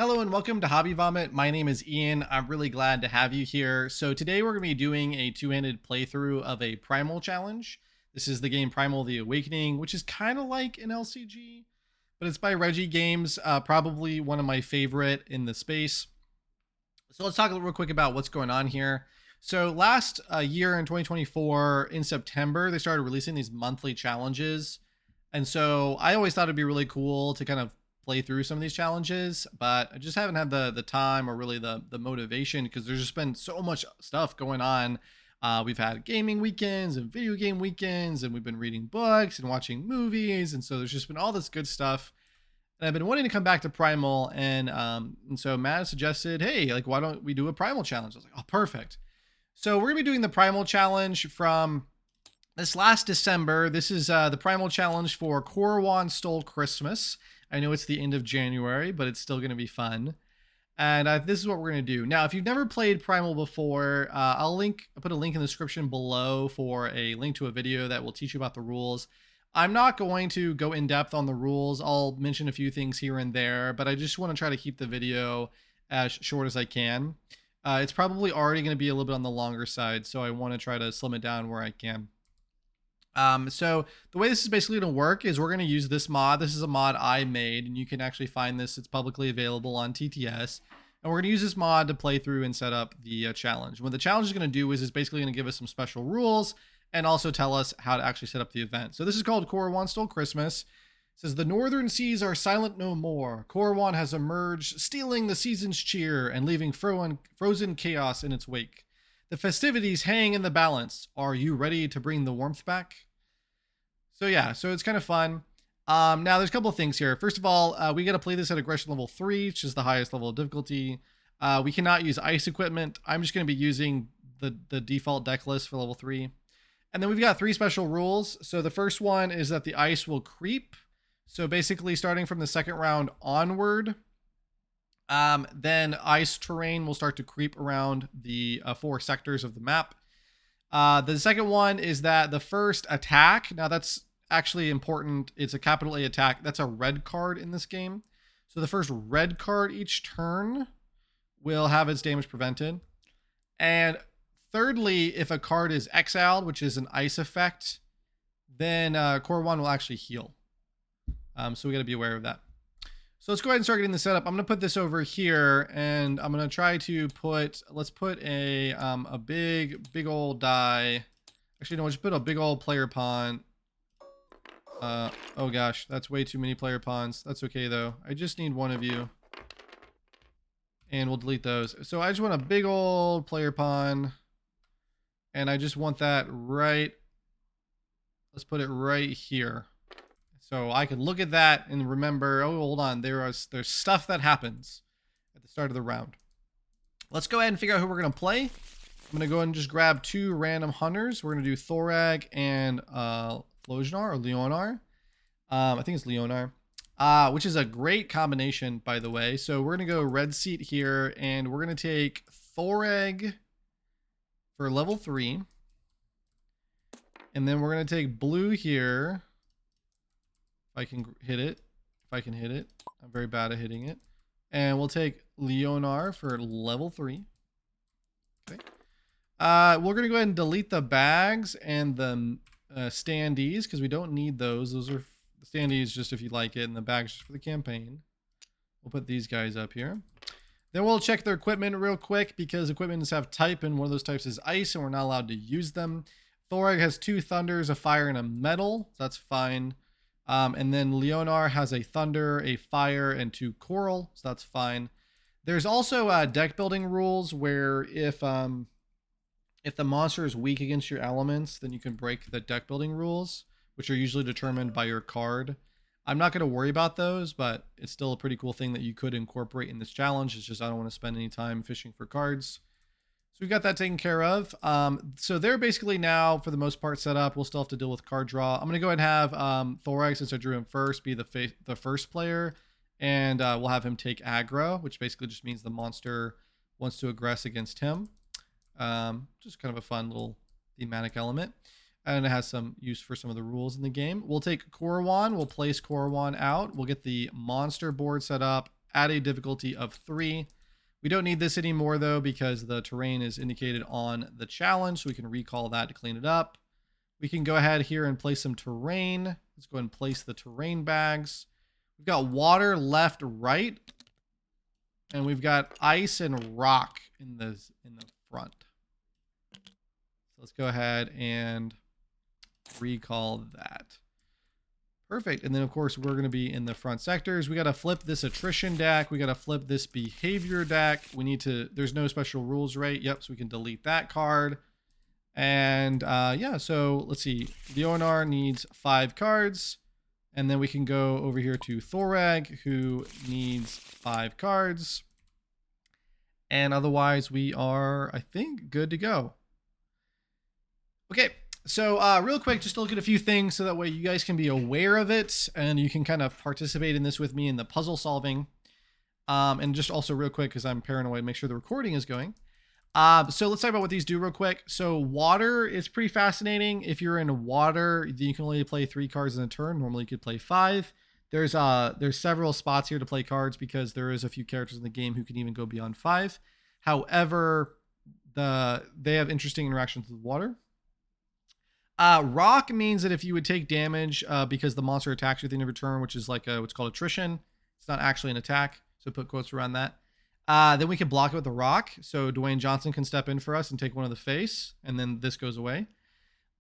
Hello and welcome to Hobby Vomit. My name is Ian. I'm really glad to have you here. So today we're going to be doing a two-handed playthrough of a Primal challenge. This is the game Primal the Awakening, which is kind of like an LCG, but it's by Reggie Games, probably one of my favorite in the space. So let's talk real quick about what's going on here. So last year in 2024, in September, they started releasing these monthly challenges. And so I always thought it'd be really cool to kind of play through some of these challenges, but I just haven't had the time or really the motivation because there's just been so much stuff going on. We've had gaming weekends and video game weekends, and we've been reading books and watching movies, and so there's just been all this good stuff. And I've been wanting to come back to Primal, and so Matt suggested, hey, like, why don't we do a Primal challenge? I was like, oh, perfect. So we're gonna be doing the Primal challenge from this last December. This is the Primal challenge for Korowon Stole Christmas. I know it's the end of January, but it's still going to be fun. And this is what we're going to do. Now, if you've never played Primal before, I'll put a link in the description below for a link to a video that will teach you about the rules. I'm not going to go in depth on the rules. I'll mention a few things here and there, but I just want to try to keep the video as short as I can. It's probably already going to be a little bit on the longer side, so I want to try to slim it down where I can. So the way this is basically going to work is we're going to use this mod. This is a mod I made, and you can actually find this. It's publicly available on TTS. And we're going to use this mod to play through and set up the challenge. What the challenge is going to do is it's basically going to give us some special rules and also tell us how to actually set up the event. So this is called Korowon Stole Christmas. It says, the northern seas are silent no more. Korowon has emerged, stealing the season's cheer and leaving frozen chaos in its wake. The festivities hang in the balance. Are you ready to bring the warmth back? So yeah, so it's kind of fun. Now there's a couple of things here. First of all, we got to play this at aggression level 3, which is the highest level of difficulty. We cannot use ice equipment. I'm just going to be using the default deck list for level 3. And then we've got 3 special rules. So the first one is that the ice will creep. So basically starting from the second round onward, then ice terrain will start to creep around the 4 sectors of the map. The second one is that the first attack, now that's actually important. It's a capital A attack. That's a red card in this game. So the first red card each turn will have its damage prevented. And thirdly, if a card is exiled, which is an ice effect, then Korowon will actually heal. So we got to be aware of that. So let's go ahead and start getting the setup. I'm going to put this over here, and I'm going to try to let's put a big old die. Actually, no, let's put a big old player pawn. Oh gosh, that's way too many player pawns. That's okay though. I just need one of you. And we'll delete those. So I just want a big old player pawn. And I just want that right. Let's put it right here. So I can look at that and remember, oh, hold on, there's stuff that happens at the start of the round. Let's go ahead and figure out who we're going to play. I'm going to go ahead and just grab 2 random hunters. We're going to do Thorag and Lojnar or Leonar. I think it's Leonar, which is a great combination, by the way. So we're going to go red seat here, and we're going to take Thorag for level 3. And then we're going to take blue here. If I can hit it. If I can hit it. I'm very bad at hitting it. And we'll take Leonar for level 3. Okay. We're going to go ahead and delete the bags and the standees because we don't need those. Those are the standees just if you like it, and the bags just for the campaign. We'll put these guys up here. Then we'll check their equipment real quick because equipments have type, and one of those types is ice, and we're not allowed to use them. Thorag has 2 thunders, a fire, and a metal. So that's fine. And then Leonar has a thunder, a fire, and 2 coral. So that's fine. There's also deck building rules where if the monster is weak against your elements, then you can break the deck building rules, which are usually determined by your card. I'm not going to worry about those, but it's still a pretty cool thing that you could incorporate in this challenge. It's just I don't want to spend any time fishing for cards. So we got that taken care of. So they're basically now, for the most part, set up. We'll still have to deal with card draw. I'm going to go ahead and have Thorag, since I drew him first, be the first player. And we'll have him take aggro, which basically just means the monster wants to aggress against him. Just kind of a fun little thematic element. And it has some use for some of the rules in the game. We'll take Korowon. We'll place Korowon out. We'll get the monster board set up at a difficulty of 3. We don't need this anymore though, because the terrain is indicated on the challenge. So we can recall that to clean it up. We can go ahead here and place some terrain. Let's go ahead and place the terrain bags. We've got water left, right, and we've got ice and rock in the front. So let's go ahead and recall that. Perfect. And then of course we're going to be in the front sectors. We got to flip this attrition deck. We got to flip this behavior deck. We need to, there's no special rules, right? Yep. So we can delete that card. And yeah, so let's see. The ONR needs 5 cards. And then we can go over here to Thorag, who needs 5 cards. And otherwise we are, I think, good to go. Okay. So real quick, just to look at a few things so that way you guys can be aware of it and you can kind of participate in this with me in the puzzle solving. And just also real quick, because I'm paranoid, make sure the recording is going. So let's talk about what these do real quick. So water is pretty fascinating. If you're in water, you can only play 3 cards in a turn. Normally you could play 5. There's several spots here to play cards because there is a few characters in the game who can even go beyond 5. However, they have interesting interactions with water. Rock means that if you would take damage because the monster attacks you at the end of your turn, which is like what's called attrition. It's not actually an attack, so put quotes around that. Then we can block it with the rock. So Dwayne Johnson can step in for us and take one of the face, and then this goes away.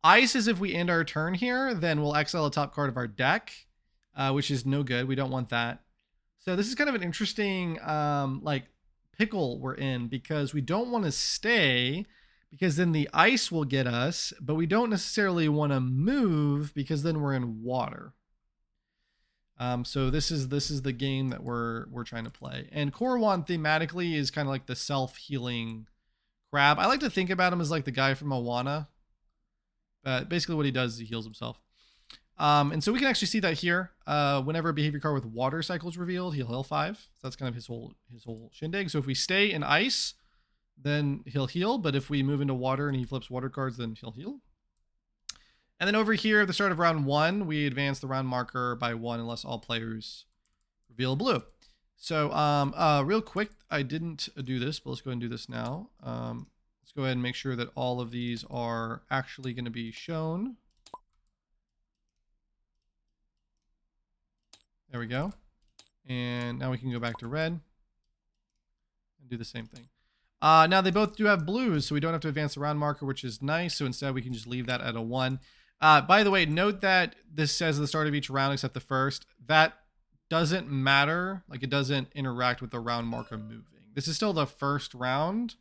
Ice is if we end our turn here, then we'll exile the top card of our deck, which is no good. We don't want that. So this is kind of an interesting like pickle we're in because we don't want to stay because then the ice will get us, but we don't necessarily want to move because then we're in water. So this is the game that we're trying to play. And Korowon thematically is kind of like the self-healing crab. I like to think about him as like the guy from Moana. But basically what he does is he heals himself. And so we can actually see that here. Whenever a behavior card with water cycle is revealed, he'll heal 5. So that's kind of his whole shindig. So if we stay in ice, then he'll heal. But if we move into water and he flips water cards, then he'll heal. And then over here at the start of round 1, we advance the round marker by 1 unless all players reveal blue. So real quick, I didn't do this, but let's go ahead and do this now. Let's go ahead and make sure that all of these are actually going to be shown. There we go. And now we can go back to red and do the same thing. Now they both do have blues, so we don't have to advance the round marker, which is nice. So instead we can just leave that at a 1. By the way, note that this says at the start of each round except the first. That doesn't matter. Like it doesn't interact with the round marker moving. This is still the first round,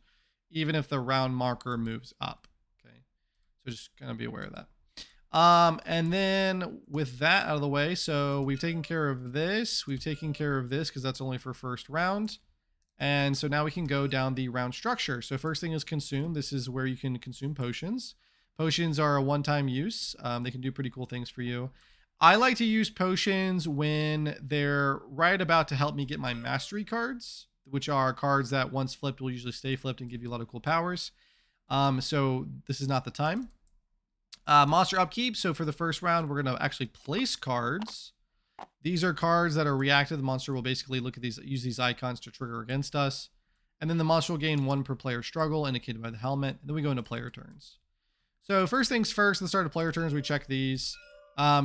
even if the round marker moves up. Okay, so just kind of be aware of that. And then with that out of the way, so we've taken care of this. We've taken care of this because that's only for first round. And so now we can go down the round structure. So first thing is consume. This is where you can consume potions. Potions are a one-time use. They can do pretty cool things for you. I like to use potions when they're right about to help me get my mastery cards, which are cards that once flipped will usually stay flipped and give you a lot of cool powers. So this is not the time. Monster upkeep. So for the first round, we're going to actually place cards. These are cards that are reactive. The monster will basically look at these, use these icons to trigger against us. And then the monster will gain 1 per player struggle indicated by the helmet. And then we go into player turns. So first things first, at the start of player turns, we check these.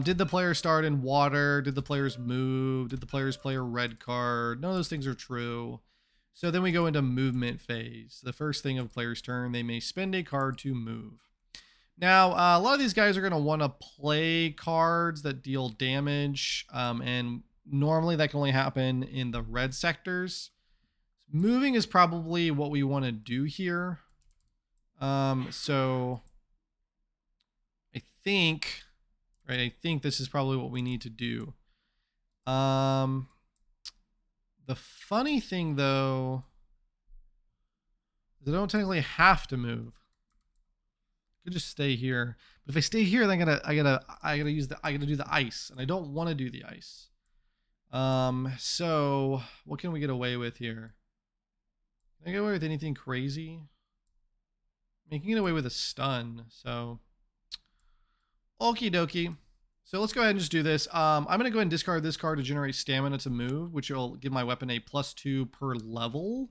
Did the player start in water? Did the players move? Did the players play a red card? None of those things are true. So then we go into movement phase. The first thing of player's turn, they may spend a card to move. Now, a lot of these guys are going to want to play cards that deal damage. And normally that can only happen in the red sectors. Moving is probably what we want to do here. So I think this is probably what we need to do. The funny thing though, is I don't technically have to move. I could just stay here. But if I stay here, then I gotta do the ice, and I don't want to do the ice. So what can we get away with here? Can I get away with anything crazy? I mean, you can get away with a stun, so okie dokie. So let's go ahead and just do this. I'm going to go ahead and discard this card to generate stamina to move, which will give my weapon a +2 per level.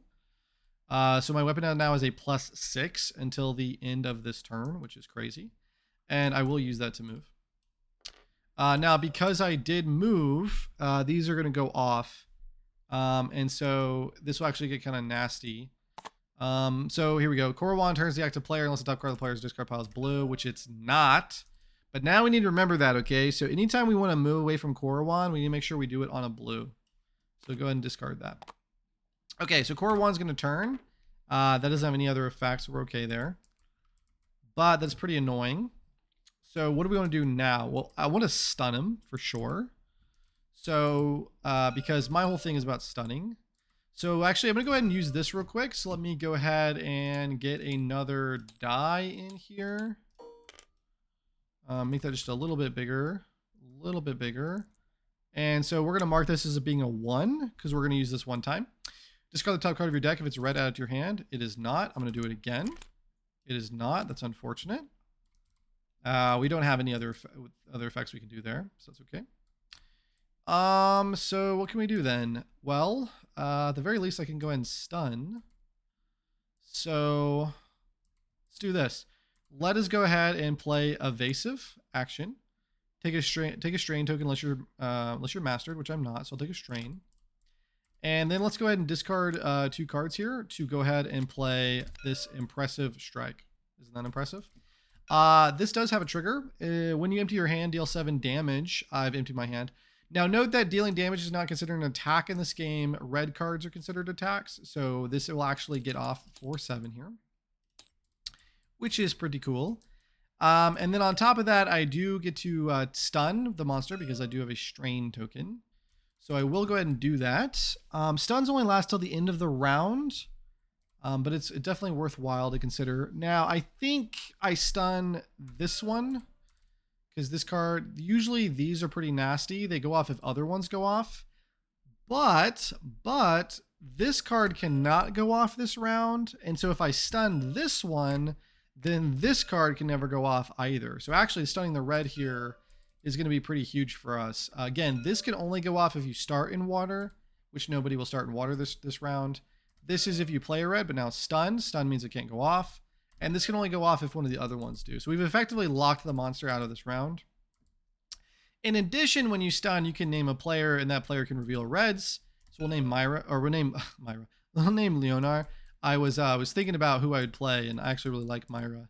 So my weapon now is a +6 until the end of this turn, which is crazy. And I will use that to move. Now, because I did move, these are going to go off. And so this will actually get kind of nasty. So here we go. Korowon turns the active player unless the top card of the player's discard pile is blue, which it's not. But now we need to remember that, okay? So anytime we want to move away from Korowon, we need to make sure we do it on a blue. So go ahead and discard that. Okay, so Korowon's going to turn. That doesn't have any other effects. We're okay there. But that's pretty annoying. So what do we want to do now? Well, I want to stun him for sure. So because my whole thing is about stunning. So actually, I'm going to go ahead and use this real quick. So let me go ahead and get another die in here. Make that just a little bit bigger. A little bit bigger. And so we're going to mark this as being a 1 because we're going to use this one time. Discard the top card of your deck if it's red, add it to your hand. It is not. I'm going to do it again. It is not. That's unfortunate. We don't have any other effects we can do there, so that's okay. So what can we do then? Well, at the very least, I can go ahead and stun. So let's do this. Let us go ahead and play evasive action. Take a strain token unless you're mastered, which I'm not. So I'll take a strain. And then let's go ahead and discard 2 cards here to go ahead and play this impressive strike. Isn't that impressive? This does have a trigger. When you empty your hand, deal 7 damage. I've emptied my hand. Now note that dealing damage is not considered an attack in this game. Red cards are considered attacks. So this will actually get off for 7 here, which is pretty cool. And then on top of that, I do get to stun the monster because I do have a strain token. So I will go ahead and do that. Stuns only last till the end of the round, but it's definitely worthwhile to consider. Now, I think I stun this one because this card, usually these are pretty nasty. They go off if other ones go off. But this card cannot go off this round. And so if I stun this one, then this card can never go off either. So actually stunning the red here is going to be pretty huge for us. Again, this can only go off if you start in water, which nobody will start in water this round. This is if you play a red, but now it's stunned. Stun means it can't go off. And this can only go off if one of the other ones do. So we've effectively locked the monster out of this round. In addition, when you stun, you can name a player, and that player can reveal reds. So we'll name Myra, or we'll name Myra. We'll name Leonar. I was thinking about who I would play, and I actually really like Myra.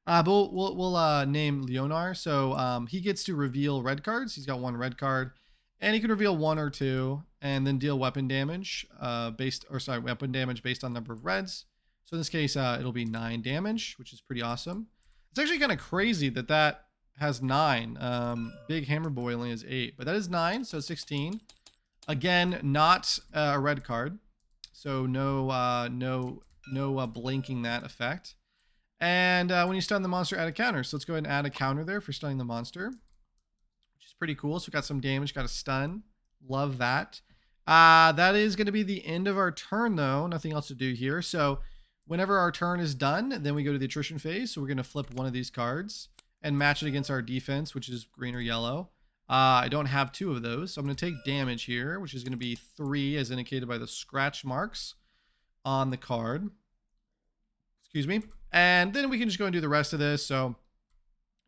But we'll name Leonar. So he gets to reveal red cards. He's got 1 red card, and he can reveal 1 or 2, and then deal weapon damage weapon damage based on number of reds. So in this case, it'll be 9 damage, which is pretty awesome. It's actually kind of crazy that has 9. Big Hammer Boy only has 8, but that is 9, so 16. Again, not a red card, so no blinking that effect. And when you stun the monster, add a counter. So let's go ahead and add a counter there for stunning the monster, which is pretty cool. So we got some damage, got a stun. Love that. That is going to be the end of our turn, though. Nothing else to do here. So whenever our turn is done, then we go to the attrition phase. So we're going to flip one of these cards and match it against our defense, which is green or yellow. I don't have 2 of those, so I'm going to take damage here, which is going to be 3 as indicated by the scratch marks on the card. Excuse me. And then we can just go and do the rest of this. So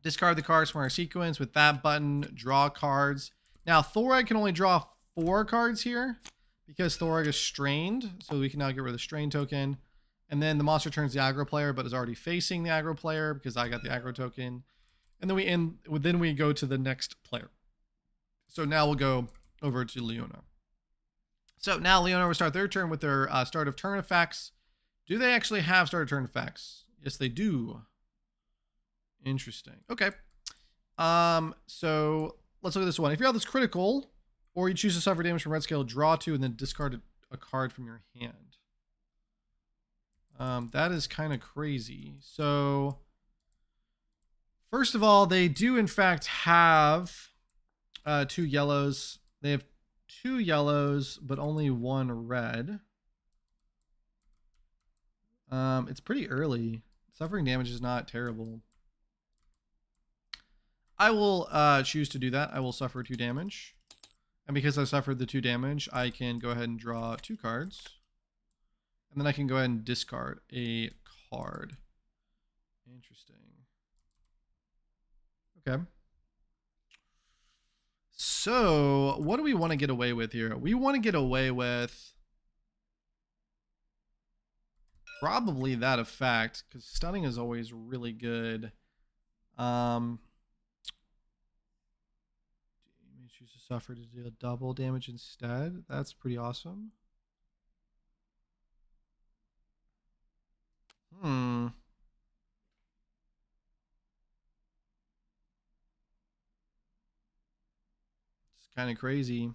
discard the cards from our sequence with that button, draw cards. Now Thorag can only draw 4 cards here because Thorag is strained. So we can now get rid of the strain token. And then the monster turns the aggro player, but is already facing the aggro player because I got the aggro token. And then we go to the next player. So now we'll go over to Leonar. So now Leonar will start their turn with their start of turn effects. Do they actually have start of turn effects? Yes, they do. Interesting. Okay. So let's look at this one. If your health is critical, or you choose to suffer damage from red scale, draw 2 and then discard a card from your hand. That is kind of crazy. So first of all, they do in fact have 2 yellows. They have 2 yellows, but only 1 red. It's pretty early. Suffering damage is not terrible. I will choose to do that. I will suffer 2 damage. And because I suffered the 2 damage, I can go ahead and draw 2 cards. And then I can go ahead and discard a card. Interesting. Okay. So, what do we want to get away with here? We want to get away with probably that effect, because stunning is always really good. You may choose to suffer to deal double damage instead. That's pretty awesome. It's kind of crazy.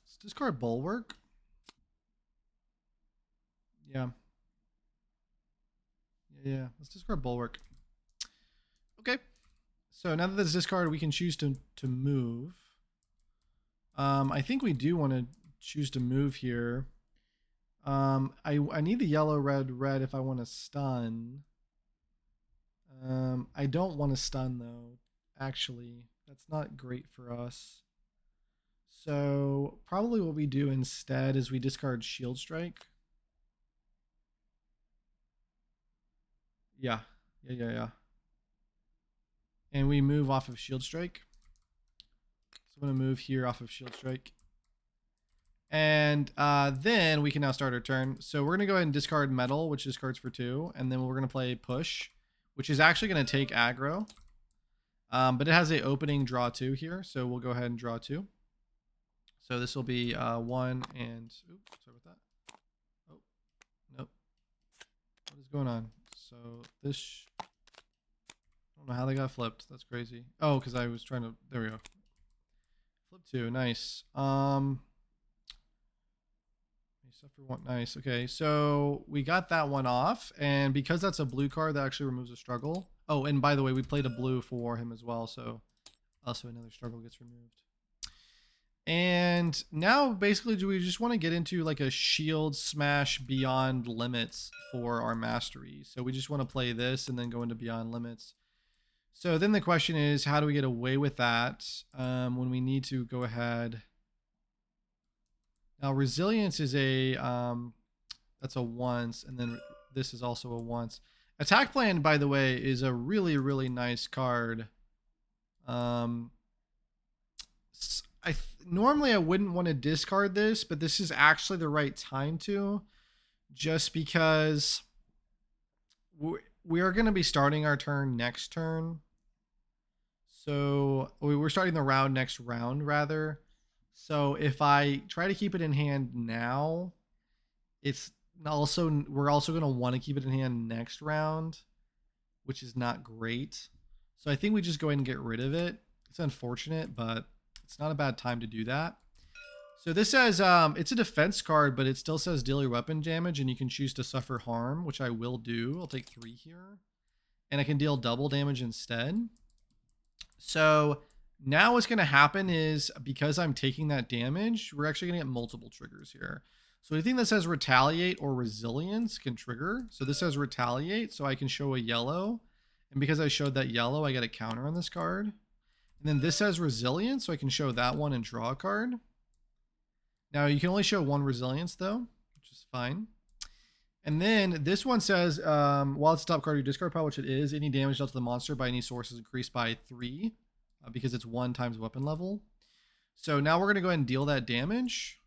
Let's discard Bulwark. Yeah. Yeah. Let's discard Bulwark. Okay. So now that this discard, we can choose to move. I think we do want to choose to move here. I need the yellow, red, red if I want to stun. I don't want to stun though. Actually, that's not great for us. So probably what we do instead is we discard Shield Strike. Yeah. And we move off of Shield Strike. So I'm going to move here off of Shield Strike. And then we can now start our turn. So we're going to go ahead and discard Metal, which discards for 2. And then we're going to play Push, which is actually going to take aggro. But it has an opening draw 2 here. So we'll go ahead and draw 2. So this will be 1 and... Oops, sorry about that. Oh, nope. What is going on? So this... I don't know how they got flipped. That's crazy. Oh, because I was trying to... There we go. Flip 2. Nice. Suffer 1. Nice. Okay, so we got that one off. And because that's a blue card, that actually removes a struggle. Oh, and by the way, we played a blue for him as well. So also another struggle gets removed. And now basically, do we just want to get into like a shield smash beyond limits for our mastery? So we just want to play this and then go into beyond limits. So then the question is, how do we get away with that when we need to go ahead? Now resilience is a that's a once, and then this is also a once. Attack plan, by the way, is a really, really nice card. Normally I wouldn't want to discard this, but this is actually the right time to, just because we are going to be starting our turn next turn. So we're starting the round next round rather. So if I try to keep it in hand now, we're also going to want to keep it in hand next round, which is not great. So I think we just go ahead and get rid of it. It's unfortunate, but it's not a bad time to do that. So this says it's a defense card, but it still says deal your weapon damage, and you can choose to suffer harm, which I will do. I'll take 3 here, and I can deal double damage instead. So now what's going to happen is, because I'm taking that damage, we're actually going to get multiple triggers here. So anything that says retaliate or resilience can trigger. So this says retaliate, so I can show a yellow. And because I showed that yellow, I get a counter on this card. And then this says resilience, so I can show that one and draw a card. Now you can only show 1 resilience though, which is fine. And then this one says, while it's a top card, your discard pile, which it is, any damage dealt to the monster by any source is increased by 3 because it's 1 times weapon level. So now we're going to go ahead and deal that damage.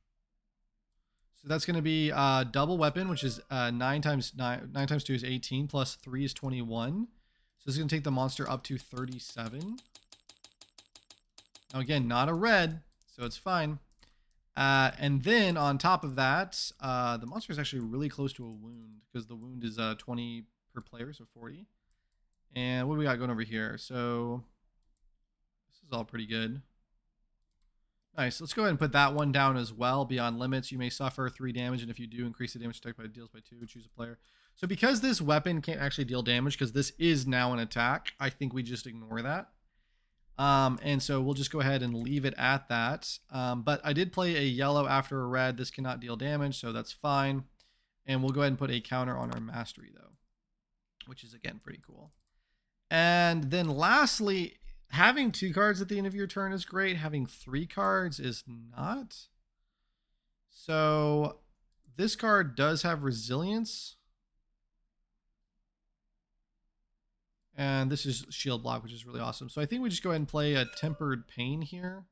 So that's going to be double weapon, which is 9 times 2 is 18, plus 3 is 21. So this is going to take the monster up to 37. Now again, not a red, so it's fine. And then on top of that, the monster is actually really close to a wound, because the wound is 20 per player, so 40. And what do we got going over here? So this is all pretty good. Nice. Let's go ahead and put that one down as well. Beyond limits, you may suffer 3 damage, and if you do, increase the damage detected by deals by 2. Choose a player. So because this weapon can't actually deal damage, because this is now an attack, I think we just ignore that. And so we'll just go ahead and leave it at that. But I did play a yellow after a red. This cannot deal damage, so that's fine. And we'll go ahead and put a counter on our mastery though, which is again pretty cool. And then lastly, having 2 cards at the end of your turn is great. Having 3 cards is not. So this card does have resilience. And this is shield block, which is really awesome. So I think we just go ahead and play a Tempered Pain here.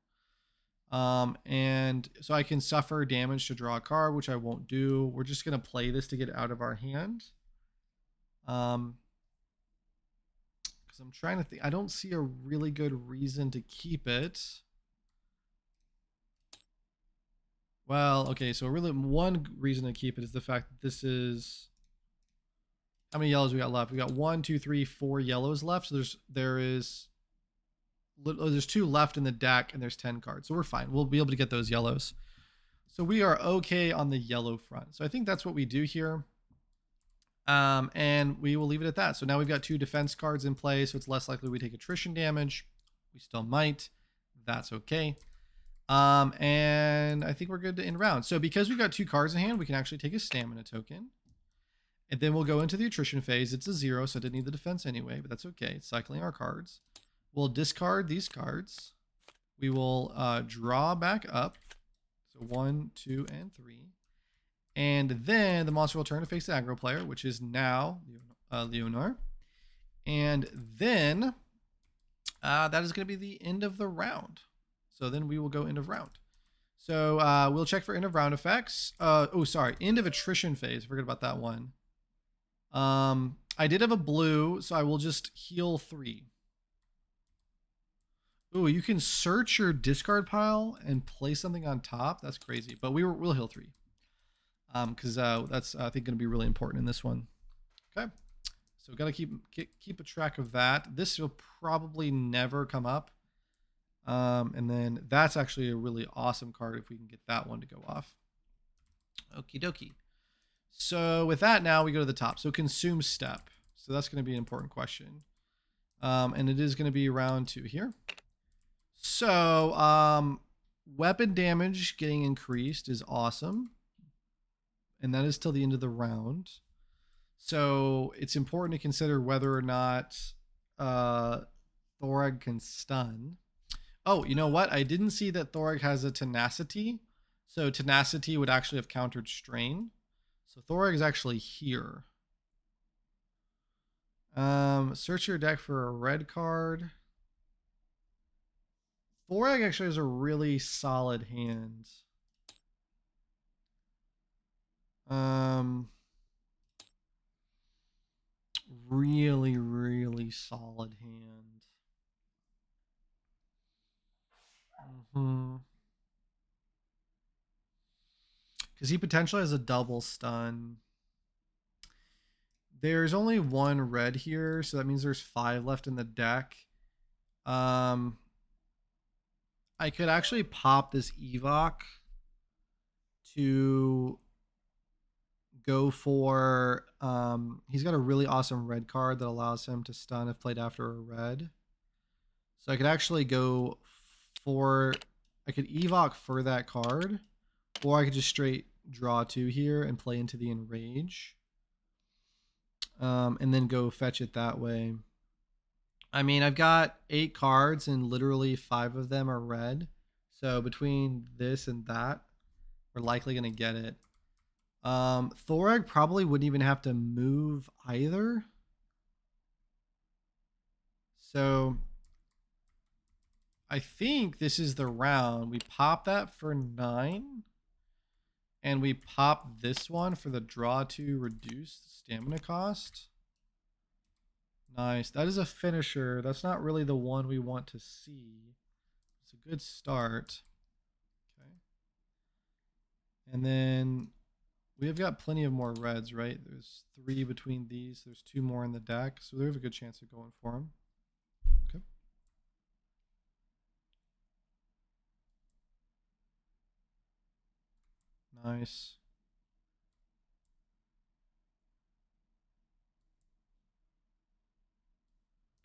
And so I can suffer damage to draw a card, which I won't do. We're just going to play this to get out of our hand. Because I'm trying to think. I don't see a really good reason to keep it. Well, okay, so really one reason to keep it is the fact that this is... How many yellows we got left? We got 1, 2, 3, 4 yellows left. So there's 2 left in the deck, and there's 10 cards. So we're fine. We'll be able to get those yellows. So we are okay on the yellow front. So I think that's what we do here. And we will leave it at that. So now we've got 2 defense cards in play, so it's less likely we take attrition damage. We still might. That's okay. And I think we're good to end round. So because we've got 2 cards in hand, we can actually take a stamina token. And then we'll go into the attrition phase. It's a 0, so I didn't need the defense anyway, but that's okay. It's cycling our cards. We'll discard these cards. We will draw back up. So 1, 2, and 3. And then the monster will turn to face the aggro player, which is now Leonor. And then that is going to be the end of the round. So then we will go end of round. So we'll check for end of round effects. End of attrition phase. I forgot about that one. I did have a blue, so I will just heal 3. Ooh, you can search your discard pile and place something on top. That's crazy, but we'll heal 3. Because that's I think going to be really important in this one. Okay, so got to keep a track of that. This will probably never come up. And then that's actually a really awesome card if we can get that one to go off. Okie dokie. So with that, now we go to the top. So consume step. So that's going to be an important question. And it is going to be round 2 here. So weapon damage getting increased is awesome. And that is till the end of the round. So it's important to consider whether or not Thoreg can stun. Oh, you know what? I didn't see that Thoreg has a tenacity. So tenacity would actually have countered strain. So Thoreg is actually here. Search your deck for a red card. Thoreg actually has a really solid hand. Really, really solid hand. Because he potentially has a double stun. There's only 1 red here, so that means there's 5 left in the deck. I could actually pop this Evoc to go for... he's got a really awesome red card that allows him to stun if played after a red. So I could actually go for... I could Evoc for that card, or I could just straight draw 2 here and play into the Enrage. And then go fetch it that way. I mean, I've got 8 cards and literally 5 of them are red. So between this and that, we're likely going to get it. Thoreg probably wouldn't even have to move either. So I think this is the round. We pop that for 9. And we pop this one for the draw to reduce the stamina cost. Nice. That is a finisher. That's not really the one we want to see. It's a good start. Okay. And then we have got plenty of more reds, right? There's 3 between these. There's 2 more in the deck. So there's a good chance of going for them. Okay. Nice.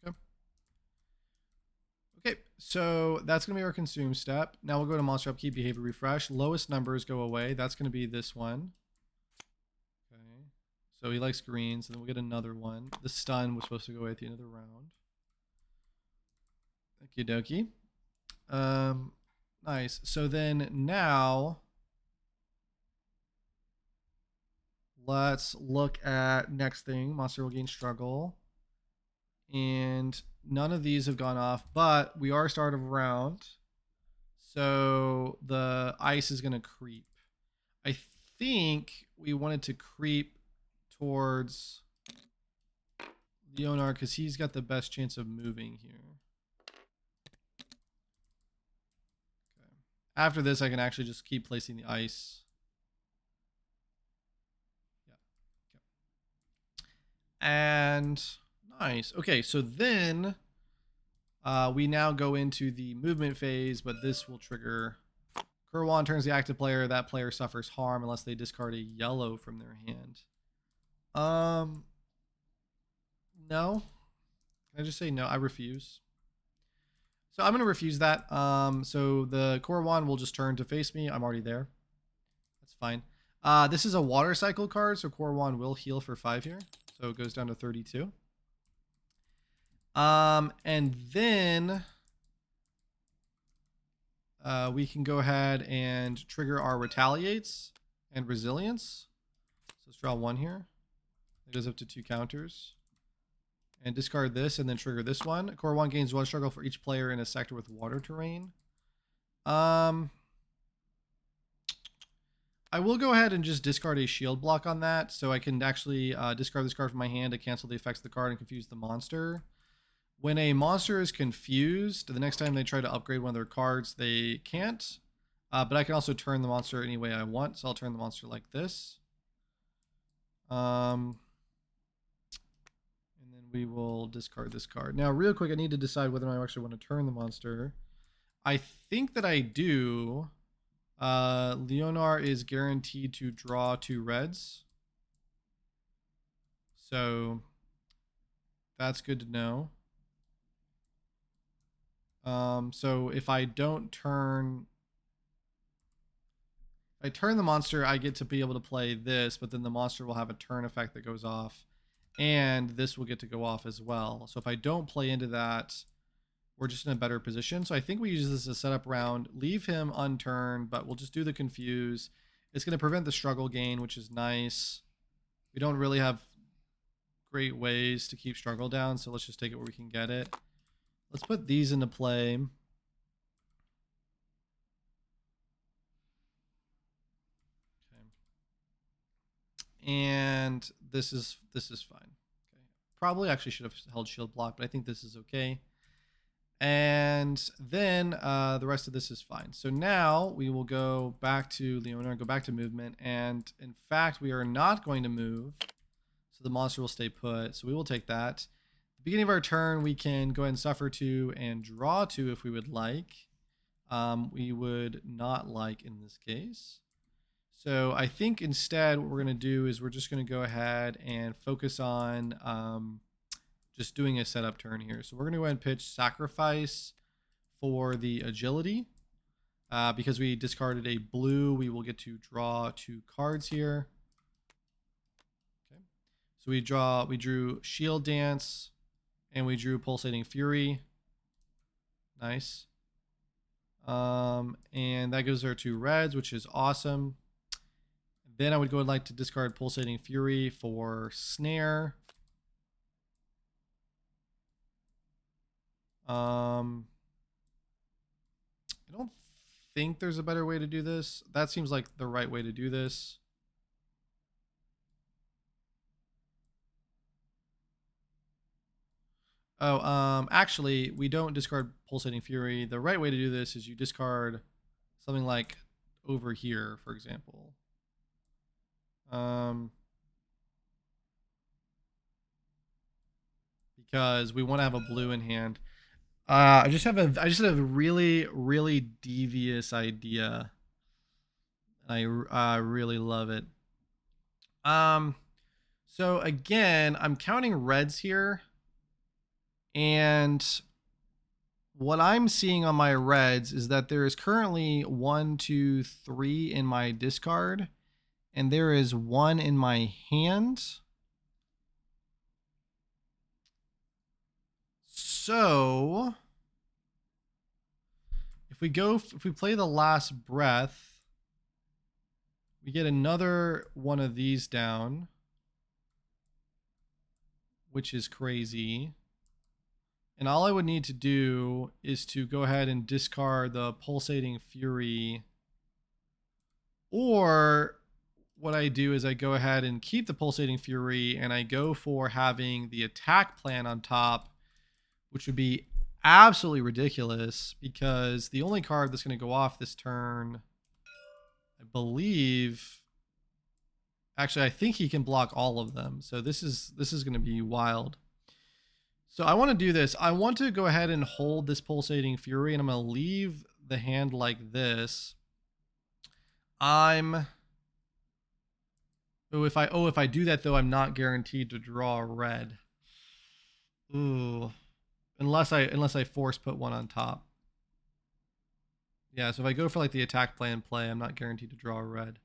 Okay. Okay, so that's going to be our consume step. Now we'll go to monster upkeep, behavior refresh. Lowest numbers go away. That's going to be this one. Okay. So he likes green, so then we'll get another one. The stun was supposed to go at the end of the round. Okie dokie. Nice. So then now let's look at next thing. Monster will gain struggle. And none of these have gone off, but we are start of round. So the ice is going to creep. I think we wanted to creep towards Leonard because he's got the best chance of moving here. Okay. After this, I can actually just keep placing the ice. Yeah. Okay. And nice. Okay, so then we now go into the movement phase, but this will trigger. Korowon turns the active player. That player suffers harm unless they discard a yellow from their hand. No. Can I just say no? I refuse. So I'm going to refuse that. So the Korowon will just turn to face me. I'm already there. That's fine. This is a water cycle card, so Korowon will heal for 5 here. So it goes down to 32. And then we can go ahead and trigger our retaliates and resilience. So let's draw 1 here. It goes up to 2 counters. And discard this and then trigger this one. Korowon gains 1 struggle for each player in a sector with water terrain. I will go ahead and just discard a shield block on that. So I can actually discard this card from my hand to cancel the effects of the card and confuse the monster. When a monster is confused, the next time they try to upgrade one of their cards, they can't. But I can also turn the monster any way I want. So I'll turn the monster like this. And then we will discard this card. Now, real quick, I need to decide whether or not I actually want to turn the monster. I think that I do. Leonard is guaranteed to draw 2 reds. So that's good to know. So if I don't turn, if I turn the monster, I get to be able to play this, but then the monster will have a turn effect that goes off, and this will get to go off as well. So if I don't play into that, we're just in a better position. So I think we use this as a setup round, leave him unturned, but we'll just do the confuse. It's going to prevent the struggle gain, which is nice. We don't really have great ways to keep struggle down, so let's just take it where we can get it. Let's put these into play. Okay. And this is fine. Okay. Probably actually should have held shield block, but I think this is okay. And then the rest of this is fine. So now we will go back to Leonard, go back to movement. And in fact, we are not going to move. So the monster will stay put. So we will take that. At the beginning of our turn, we can go ahead and suffer 2 and draw 2 if we would like. We would not like in this case. So I think instead what we're going to do is we're just going to go ahead and focus on just doing a setup turn here. So we're going to go ahead and pitch Sacrifice for the agility. Because we discarded a blue, we will get to draw 2 cards here. Okay. So we drew Shield Dance, and we drew Pulsating Fury. Nice. And that gives our 2 reds, which is awesome. Then I would go and like to discard Pulsating Fury for Snare. I don't think there's a better way to do this. That seems like the right way to do this. Oh, actually, we don't discard Pulsating Fury. The right way to do this is you discard something like over here, for example. Because we want to have a blue in hand. I just have a really devious idea. I really love it. So again, I'm counting reds here, and what I'm seeing on my reds is that there is currently 1, 2, 3 in my discard, and there is 1 in my hand. So if we play the last breath, we get another one of these down, which is crazy. And all I would need to do is to go ahead and discard the Pulsating Fury. Or what I do is I go ahead and keep the Pulsating Fury and I go for having the attack plan on top, which would be absolutely ridiculous because the only card that's going to go off this turn, I believe, actually I think he can block all of them. So this is going to be wild. So I want to do this. I want to go ahead and hold this Pulsating Fury, and I'm going to leave the hand like this. If I do that though, I'm not guaranteed to draw a red. Ooh. Unless I force put one on top. Yeah, so if I go for like the attack plan play, I'm not guaranteed to draw a red.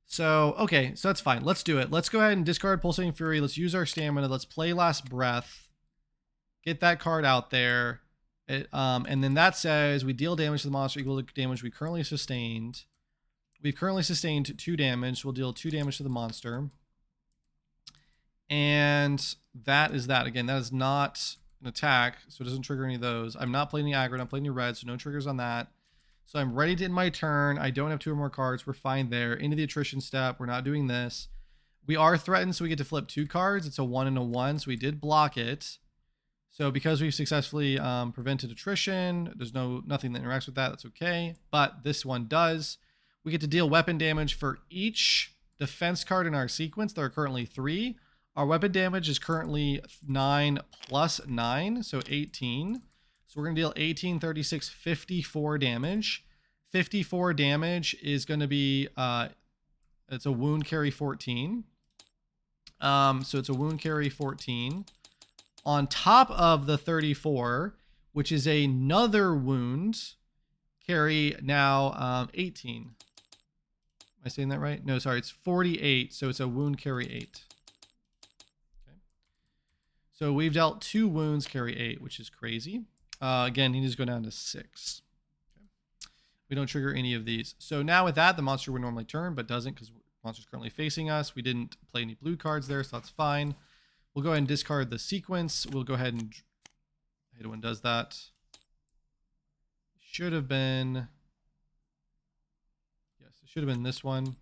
So, okay, so that's fine. Let's do it. Let's go ahead and discard Pulsating Fury. Let's use our stamina. Let's play Last Breath. Get that card out there. And then that says we deal damage to the monster equal to damage we currently sustained. We've currently sustained 2 damage. We'll deal 2 damage to the monster. And that is that. Again, that is not an attack, so it doesn't trigger any of those. I'm not playing the aggro, I'm not playing any red, so no triggers on that. So I'm ready to end my turn. I don't have 2 or more cards. We're fine there. Into the attrition step. We're not doing this. We are threatened, so we get to flip 2 cards. It's a 1 and a 1, so we did block it. So because we've successfully prevented attrition, there's nothing that interacts with that. That's okay. But this one does. We get to deal weapon damage for each defense card in our sequence. There are currently 3. Our weapon damage is currently 9 plus 9, so 18. So we're going to deal 18, 36, 54 damage. 54 damage is going to be, it's a wound carry 14. So it's a wound carry 14. On top of the 34, which is another wound carry now 18. Am I saying that right? No, sorry, it's 48, so it's a wound carry 8. Okay. So we've dealt 2 wounds carry 8, which is crazy. Again, he needs to go down to 6. Okay. We don't trigger any of these. So now with that, the monster would normally turn, but doesn't because the monster's currently facing us. We didn't play any blue cards there, so that's fine. We'll go ahead and discard the sequence. We'll go ahead and... I hate it when it does that. Should have been... Yes, it should have been this one.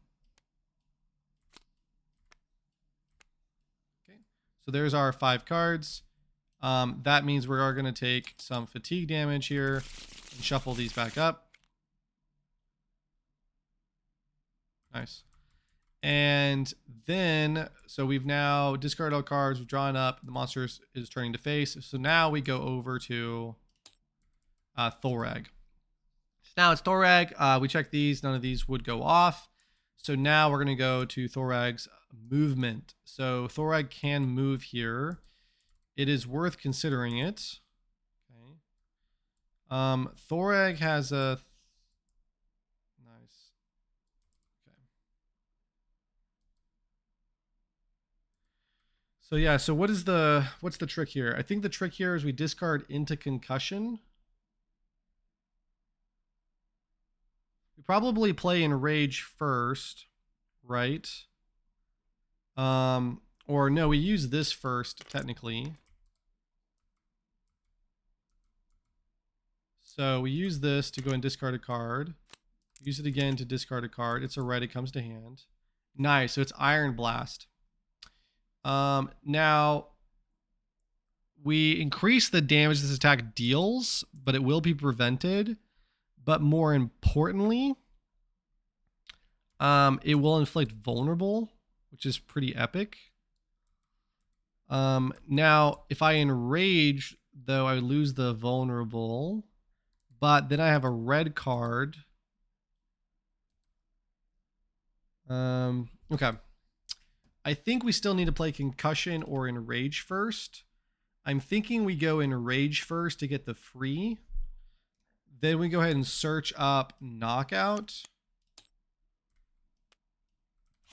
Okay, so there's our 5 cards. That means we are going to take some fatigue damage here and shuffle these back up. Nice. And then, so we've now discarded all cards, we've drawn up, the monster is turning to face. So now we go over to Thorag. So now it's Thorag. We check these, none of these would go off. So now we're going to go to Thorag's movement. So Thorag can move here. It is worth considering it. Okay. Thorag has a... Nice. Okay. So yeah, so what's the trick here? I think the trick here is we discard into concussion. We probably play enrage first, right? Or no, we use this first, technically. So we use this to go and discard a card. Use it again to discard a card. It's a red, it comes to hand. Nice, so it's Iron Blast. Now, we increase the damage this attack deals, but it will be prevented. But more importantly, it will inflict vulnerable, which is pretty epic. Now, if I enrage, though, I lose the vulnerable. But then I have a red card. Okay. I think we still need to play concussion or enrage first. I'm thinking we go enrage first to get the free. Then we go ahead and search up knockout.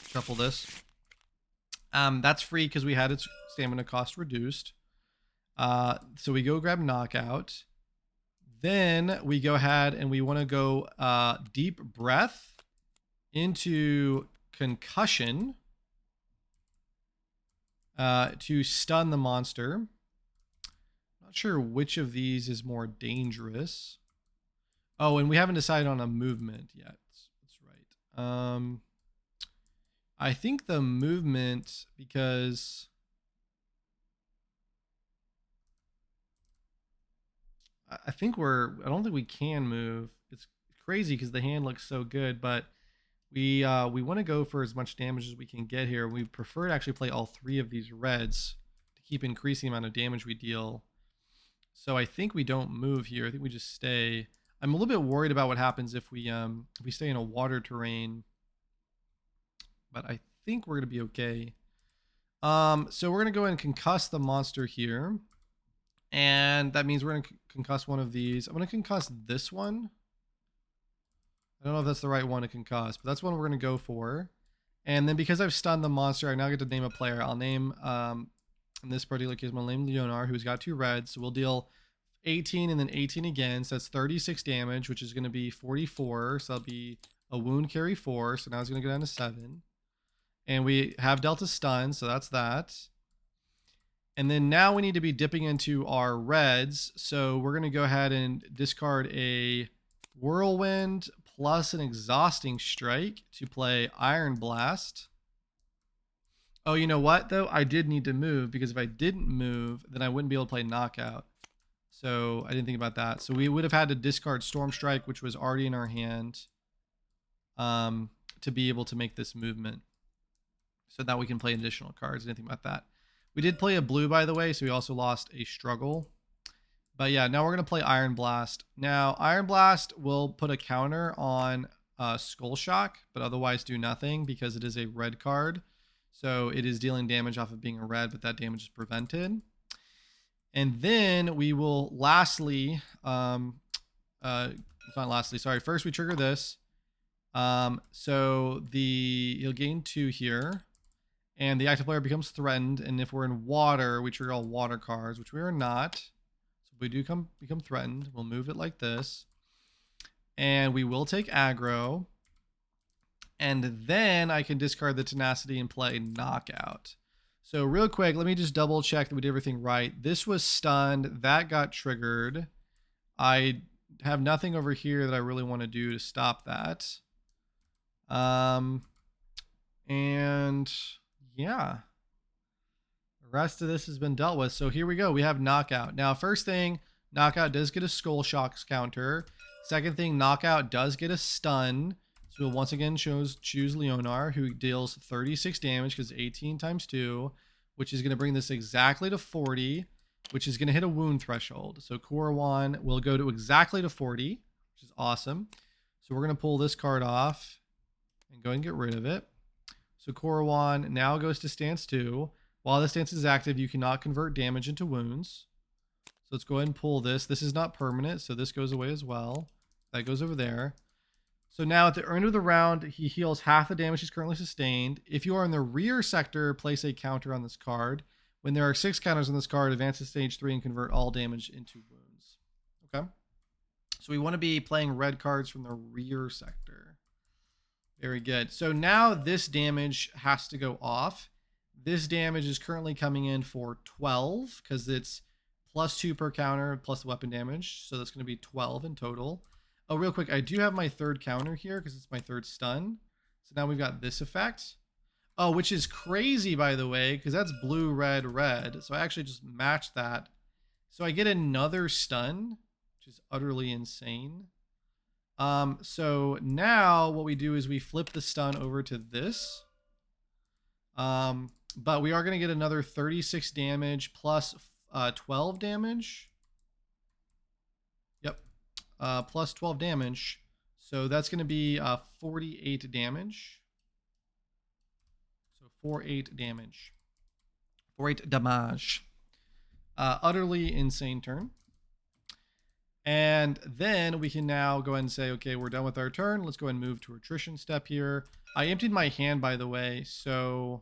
Shuffle this. That's free because we had its stamina cost reduced. So we go grab knockout. Then we go ahead and we want to go deep breath into concussion to stun the monster. Not sure which of these is more dangerous. Oh, and we haven't decided on a movement yet. That's right. I think the movement, because I don't think we can move. It's crazy because the hand looks so good, but we want to go for as much damage as we can get here. We prefer to actually play all three of these reds to keep increasing the amount of damage we deal. So I think we don't move here. I think we just stay. I'm a little bit worried about what happens if we stay in a water terrain, but I think we're gonna be okay. So we're gonna go ahead and concuss the monster here, and that means we're gonna concuss one of these. I'm gonna concuss this one. I don't know if that's the right one to concuss, but that's one we're gonna go for. And then because I've stunned the monster, I now get to name a player. I'll name in this particular case, I'm gonna name Leonar, who's got 2 reds. So we'll deal 18 and then 18 again. So that's 36 damage, which is gonna be 44. So that'll be a wound carry 4. So now it's gonna go down to 7. And we have Delta stun, so that's that. And then now we need to be dipping into our reds. So we're gonna go ahead and discard a Whirlwind plus an Exhausting Strike to play Iron Blast. Oh, you know what, though? I did need to move, because if I didn't move, then I wouldn't be able to play Knockout. So I didn't think about that. So we would have had to discard Storm Strike, which was already in our hand, to be able to make this movement. So now we can play additional cards. I didn't think about that. We did play a blue, by the way, so we also lost a struggle. But yeah, now we're going to play Iron Blast. Now, Iron Blast will put a counter on Skull Shock, but otherwise do nothing because it is a red card. So it is dealing damage off of being a red, but that damage is prevented. And then we will lastly, it's not lastly, sorry. First we trigger this. So you'll gain 2 here. And the active player becomes threatened. And if we're in water, we trigger all water cards, which we are not. So if we do become threatened, we'll move it like this. And we will take aggro. And then I can discard the tenacity and play knockout. So real quick, let me just double check that we did everything right. This was stunned. That got triggered. I have nothing over here that I really want to do to stop that. And yeah, the rest of this has been dealt with. So here we go. We have knockout. Now, first thing, knockout does get a skull shocks counter. Second thing, knockout does get a stun. So we'll once again choose Leonar, who deals 36 damage because 18 times 2, which is going to bring this exactly to 40, which is going to hit a wound threshold. So Korowon will go to exactly to 40, which is awesome. So we're going to pull this card off and go and get rid of it. So Korowon now goes to stance 2. While the stance is active, you cannot convert damage into wounds. So let's go ahead and pull this. This is not permanent, so this goes away as well. That goes over there. So now at the end of the round, he heals half the damage he's currently sustained. If you are in the rear sector, place a counter on this card. When there are 6 counters on this card, advance to stage 3 and convert all damage into wounds. Okay. So we want to be playing red cards from the rear sector. Very good. So now this damage has to go off. This damage is currently coming in for 12 because it's +2 per counter plus weapon damage. So that's going to be 12 in total. Oh, real quick, I do have my 3rd counter here because it's my 3rd stun. So now we've got this effect. Oh, which is crazy, by the way, because that's blue, red, red. So I actually just matched that. So I get another stun, which is utterly insane. So now what we do is we flip the stun over to this. But we are going to get another 36 damage plus 12 damage. Yep. Plus 12 damage. So that's going to be 48 damage. So 48 damage. 48 damage. Utterly insane turn. And then we can now go ahead and say, okay, we're done with our turn. Let's go ahead and move to attrition step here. I emptied my hand, by the way. So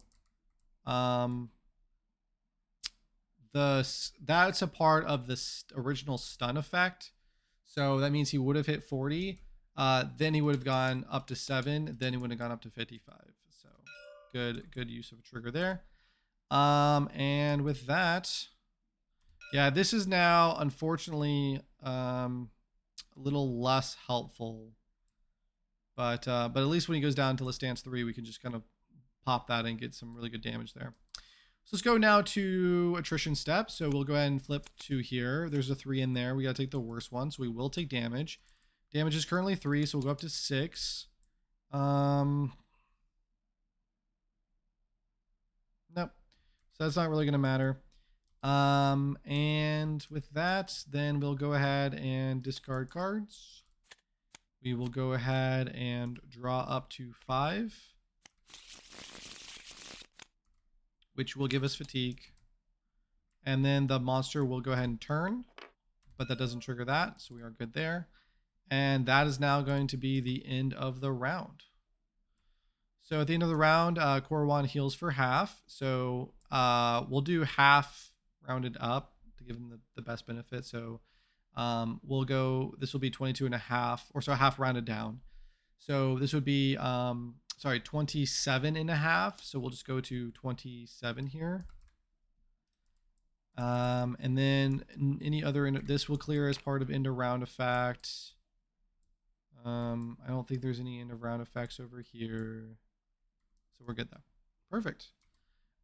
that's a part of the original stun effect. So that means he would have hit 40. Then he would have gone up to 7. Then he would have gone up to 55. So good use of a trigger there. And with that, yeah, this is now unfortunately a little less helpful. But at least when he goes down to Listance 3, we can just kind of pop that and get some really good damage there. So let's go now to attrition step. So we'll go ahead and flip to here. There's a 3 in there. We got to take the worst one. So we will take damage. Damage is currently 3, so we'll go up to 6. Nope. So that's not really going to matter. And with that, then we'll go ahead and discard cards. We will go ahead and draw up to 5, which will give us fatigue. And then the monster will go ahead and turn, but that doesn't trigger that, so we are good there. And that is now going to be the end of the round. So at the end of the round, Korowon heals for half. So we'll do half rounded up to give him the best benefit. So we'll go, this will be 22 and a half, or so half rounded down. So this would be, 27 and a half. So we'll just go to 27 here. And then any other, this will clear as part of end of round effect. I don't think there's any end of round effects over here. So we're good though. Perfect.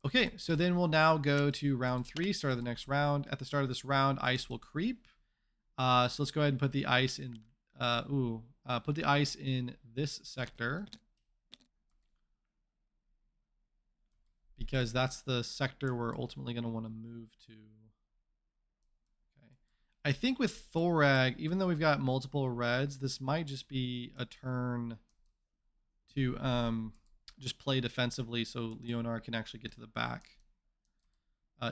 Okay, so then we'll now go to round 3, start of the next round. At the start of this round, ice will creep. So let's go ahead and put the ice in, put the ice in this sector. Because that's the sector we're ultimately going to want to move to. Okay. I think with Thorag, even though we've got multiple reds, this might just be a turn to just play defensively so Leonard can actually get to the back.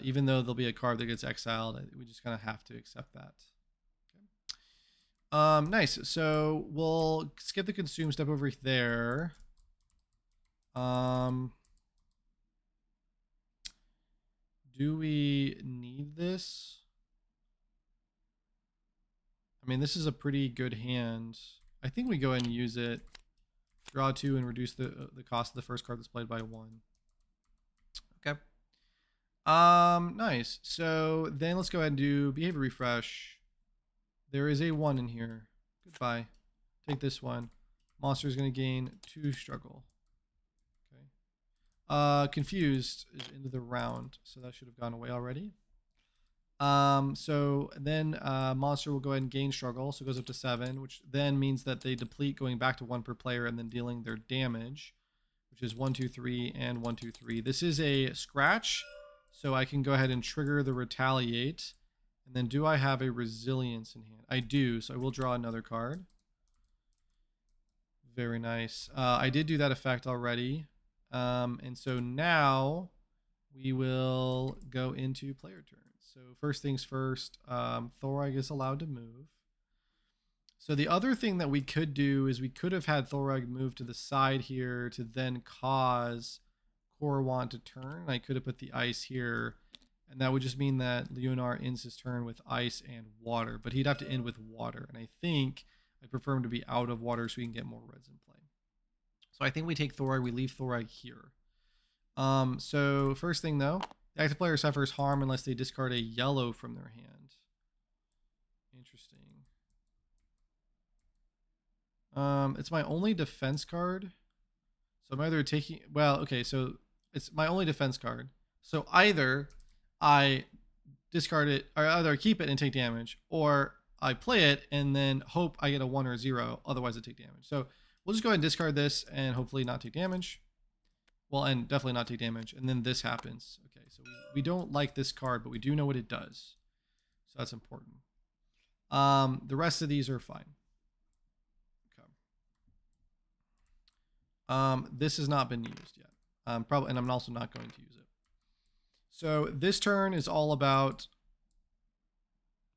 Even though there'll be a card that gets exiled, we just kind of have to accept that. Okay. Nice. So we'll skip the consume step over there. Do we need this? I mean, this is a pretty good hand. I think we go ahead and use it. Draw 2 and reduce the cost of the first card that's played by 1. Okay. Nice. So then let's go ahead and do behavior refresh. There is a 1 in here. Goodbye. Take this one. Monster is going to gain 2 struggle. Confused is into the round, so that should have gone away already. So then monster will go ahead and gain struggle, so it goes up to 7, which then means that they deplete, going back to 1 per player and then dealing their damage, which is 1, 2, 3, and 1, 2, 3. This is a scratch, so I can go ahead and trigger the retaliate. And then do I have a resilience in hand? I do, so I will draw another card. Very nice. I did do that effect already. And so now we will go into player turns. So first things first, Thorag is allowed to move. So the other thing that we could do is we could have had Thorag move to the side here to then cause Korowon to turn. I could have put the ice here, and that would just mean that Leonard ends his turn with ice and water, but he'd have to end with water. And I think I prefer him to be out of water so we can get more reds in play. So I think we take Thorag, we leave Thorag here. So first thing though, the active player suffers harm unless they discard a yellow from their hand. Interesting. It's my only defense card. So I'm either taking, well, okay, so it's my only defense card. So either I discard it, or either I keep it and take damage, or I play it and then hope I get a 1 or a 0, otherwise I take damage. So we'll just go ahead and discard this and hopefully not take damage. Well, and definitely not take damage. And then this happens. Okay, so we don't like this card, but we do know what it does. So that's important. The rest of these are fine. Okay. This has not been used yet. Probably, and I'm also not going to use it. So this turn is all about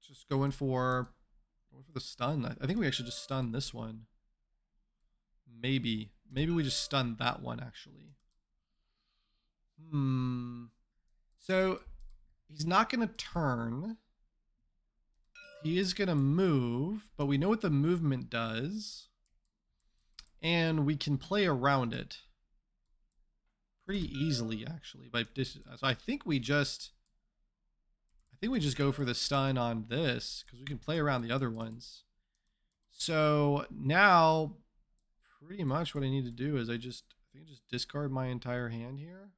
just going for the stun. I think we actually just stun this one. Maybe we just stun that one actually. So He's not going to turn. He is going to move, but we know what the movement does. And we can play around it pretty easily, actually. So I think we just go for the stun on this because we can play around the other ones. So now, pretty much what I need to do is I think I just discard my entire hand here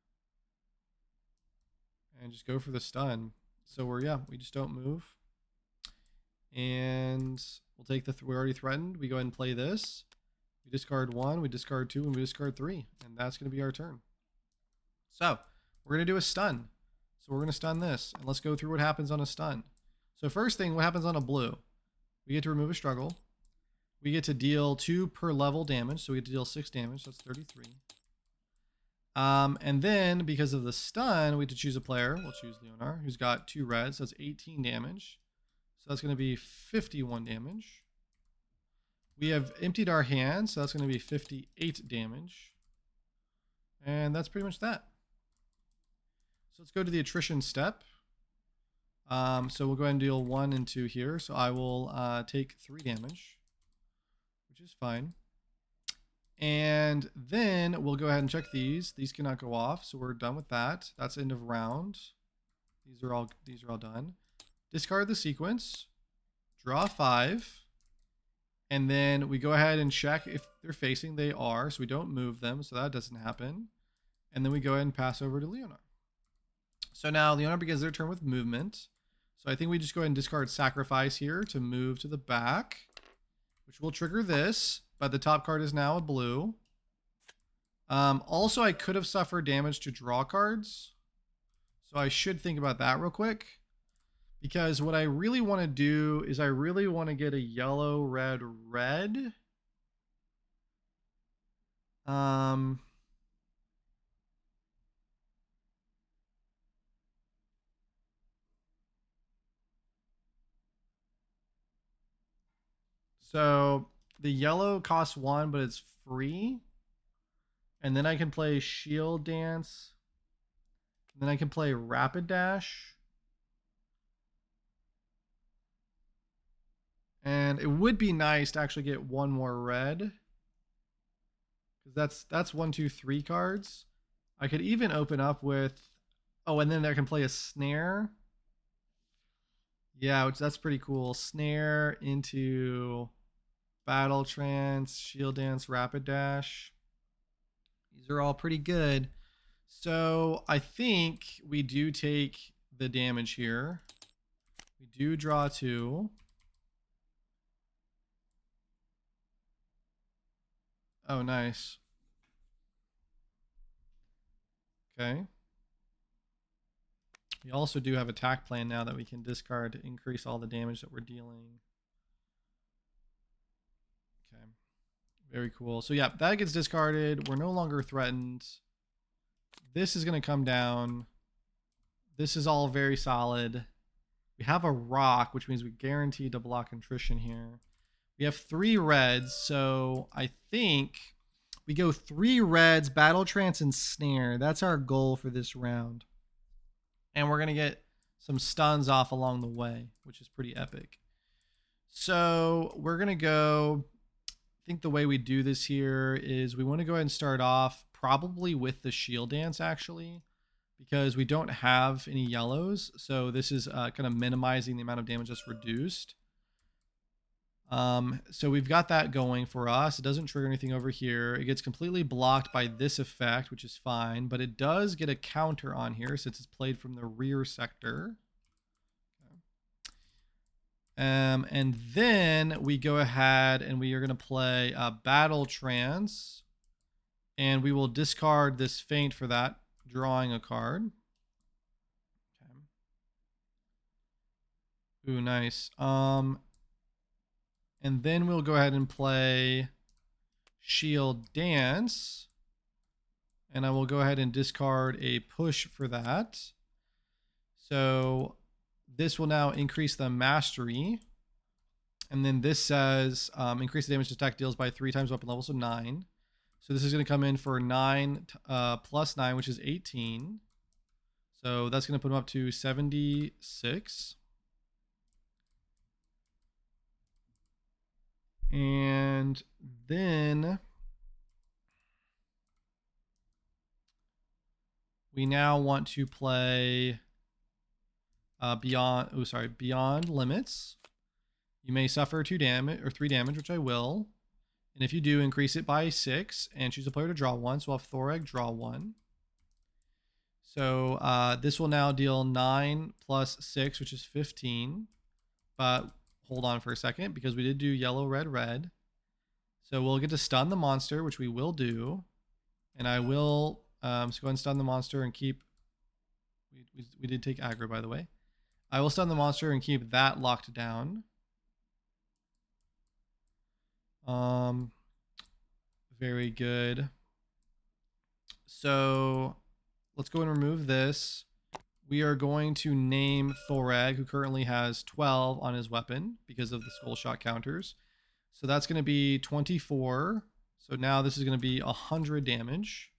and just go for the stun. So we just don't move. And we'll take we're already threatened. We go ahead and play this. We discard 1, we discard 2, and we discard 3. And that's going to be our turn. So we're going to do a stun. So we're going to stun this. And let's go through what happens on a stun. So first thing, what happens on a blue? We get to remove a struggle. We get to deal 2 per level damage. So we get to deal 6 damage. So that's 33. And then because of the stun, we get to choose a player. We'll choose Leonard, who's got 2 reds. So that's 18 damage. So that's going to be 51 damage. We have emptied our hand, so that's going to be 58 damage. And that's pretty much that. So let's go to the attrition step. So we'll go ahead and deal 1 and 2 here. So I will take 3 damage, which is fine. And then we'll go ahead and check these. These cannot go off, so we're done with that. That's end of round. These are all done. Discard the sequence, draw 5, and then we go ahead and check if they're facing. They are, so we don't move them, so that doesn't happen. And then we go ahead and pass over to Leonard. So now Leonard begins their turn with movement. So I think we just go ahead and discard sacrifice here to move to the back, which will trigger this, but the top card is now a blue. Also, I could have suffered damage to draw cards, so I should think about that real quick. Because what I really want to do is I really want to get a yellow, red, red. So the yellow costs 1, but it's free. And then I can play Shield Dance. And then I can play Rapid Dash. And it would be nice to actually get 1 more red. Because that's 1, 2, 3 cards. I could even open up with... Oh, and then I can play a Snare. Yeah, that's pretty cool. Snare into Battle Trance, Shield Dance, Rapid Dash. These are all pretty good. So I think we do take the damage here. We do draw 2. Oh, nice. Okay. We also do have attack plan now that we can discard to increase all the damage that we're dealing. Okay. Very cool. So yeah, that gets discarded. We're no longer threatened. This is going to come down. This is all very solid. We have a rock, which means we guarantee to block attrition here. We have 3 reds, so I think we go 3 reds, Battle Trance, and Snare. That's our goal for this round. And we're going to get some stuns off along the way, which is pretty epic. So we're going to go... I think the way we do this here is we want to go ahead and start off probably with the Shield Dance, actually, because we don't have any yellows. So this is kind of minimizing the amount of damage that's reduced. So we've got that going for us. It doesn't trigger anything over here. It gets completely blocked by this effect, which is fine, but it does get a counter on here since it's played from the rear sector. And then we go ahead and we are going to play Battle Trance, and we will discard this feint for that, drawing a card. Okay. Ooh, nice. And then we'll go ahead and play Shield Dance. And I will go ahead and discard a push for that. So this will now increase the mastery. And then this says increase the damage to attack deals by 3 times weapon level, so 9. So this is going to come in for 9 plus 9, which is 18. So that's going to put him up to 76. And then we now want to play beyond limits. You may suffer 2 damage or 3 damage, which I will. And if you do, increase it by 6 and choose a player to draw 1. So we'll have Thoreg draw 1. So this will now deal 9 plus 6, which is 15. But hold on for a second, because we did do yellow, red, red. So we'll get to stun the monster, which we will do. And I will so go ahead and stun the monster and keep... We did take aggro, by the way. I will stun the monster and keep that locked down. Very good. So let's go and remove this. We are going to name Thoreg, who currently has 12 on his weapon because of the skull shot counters. So that's going to be 24. So now this is going to be 100 damage.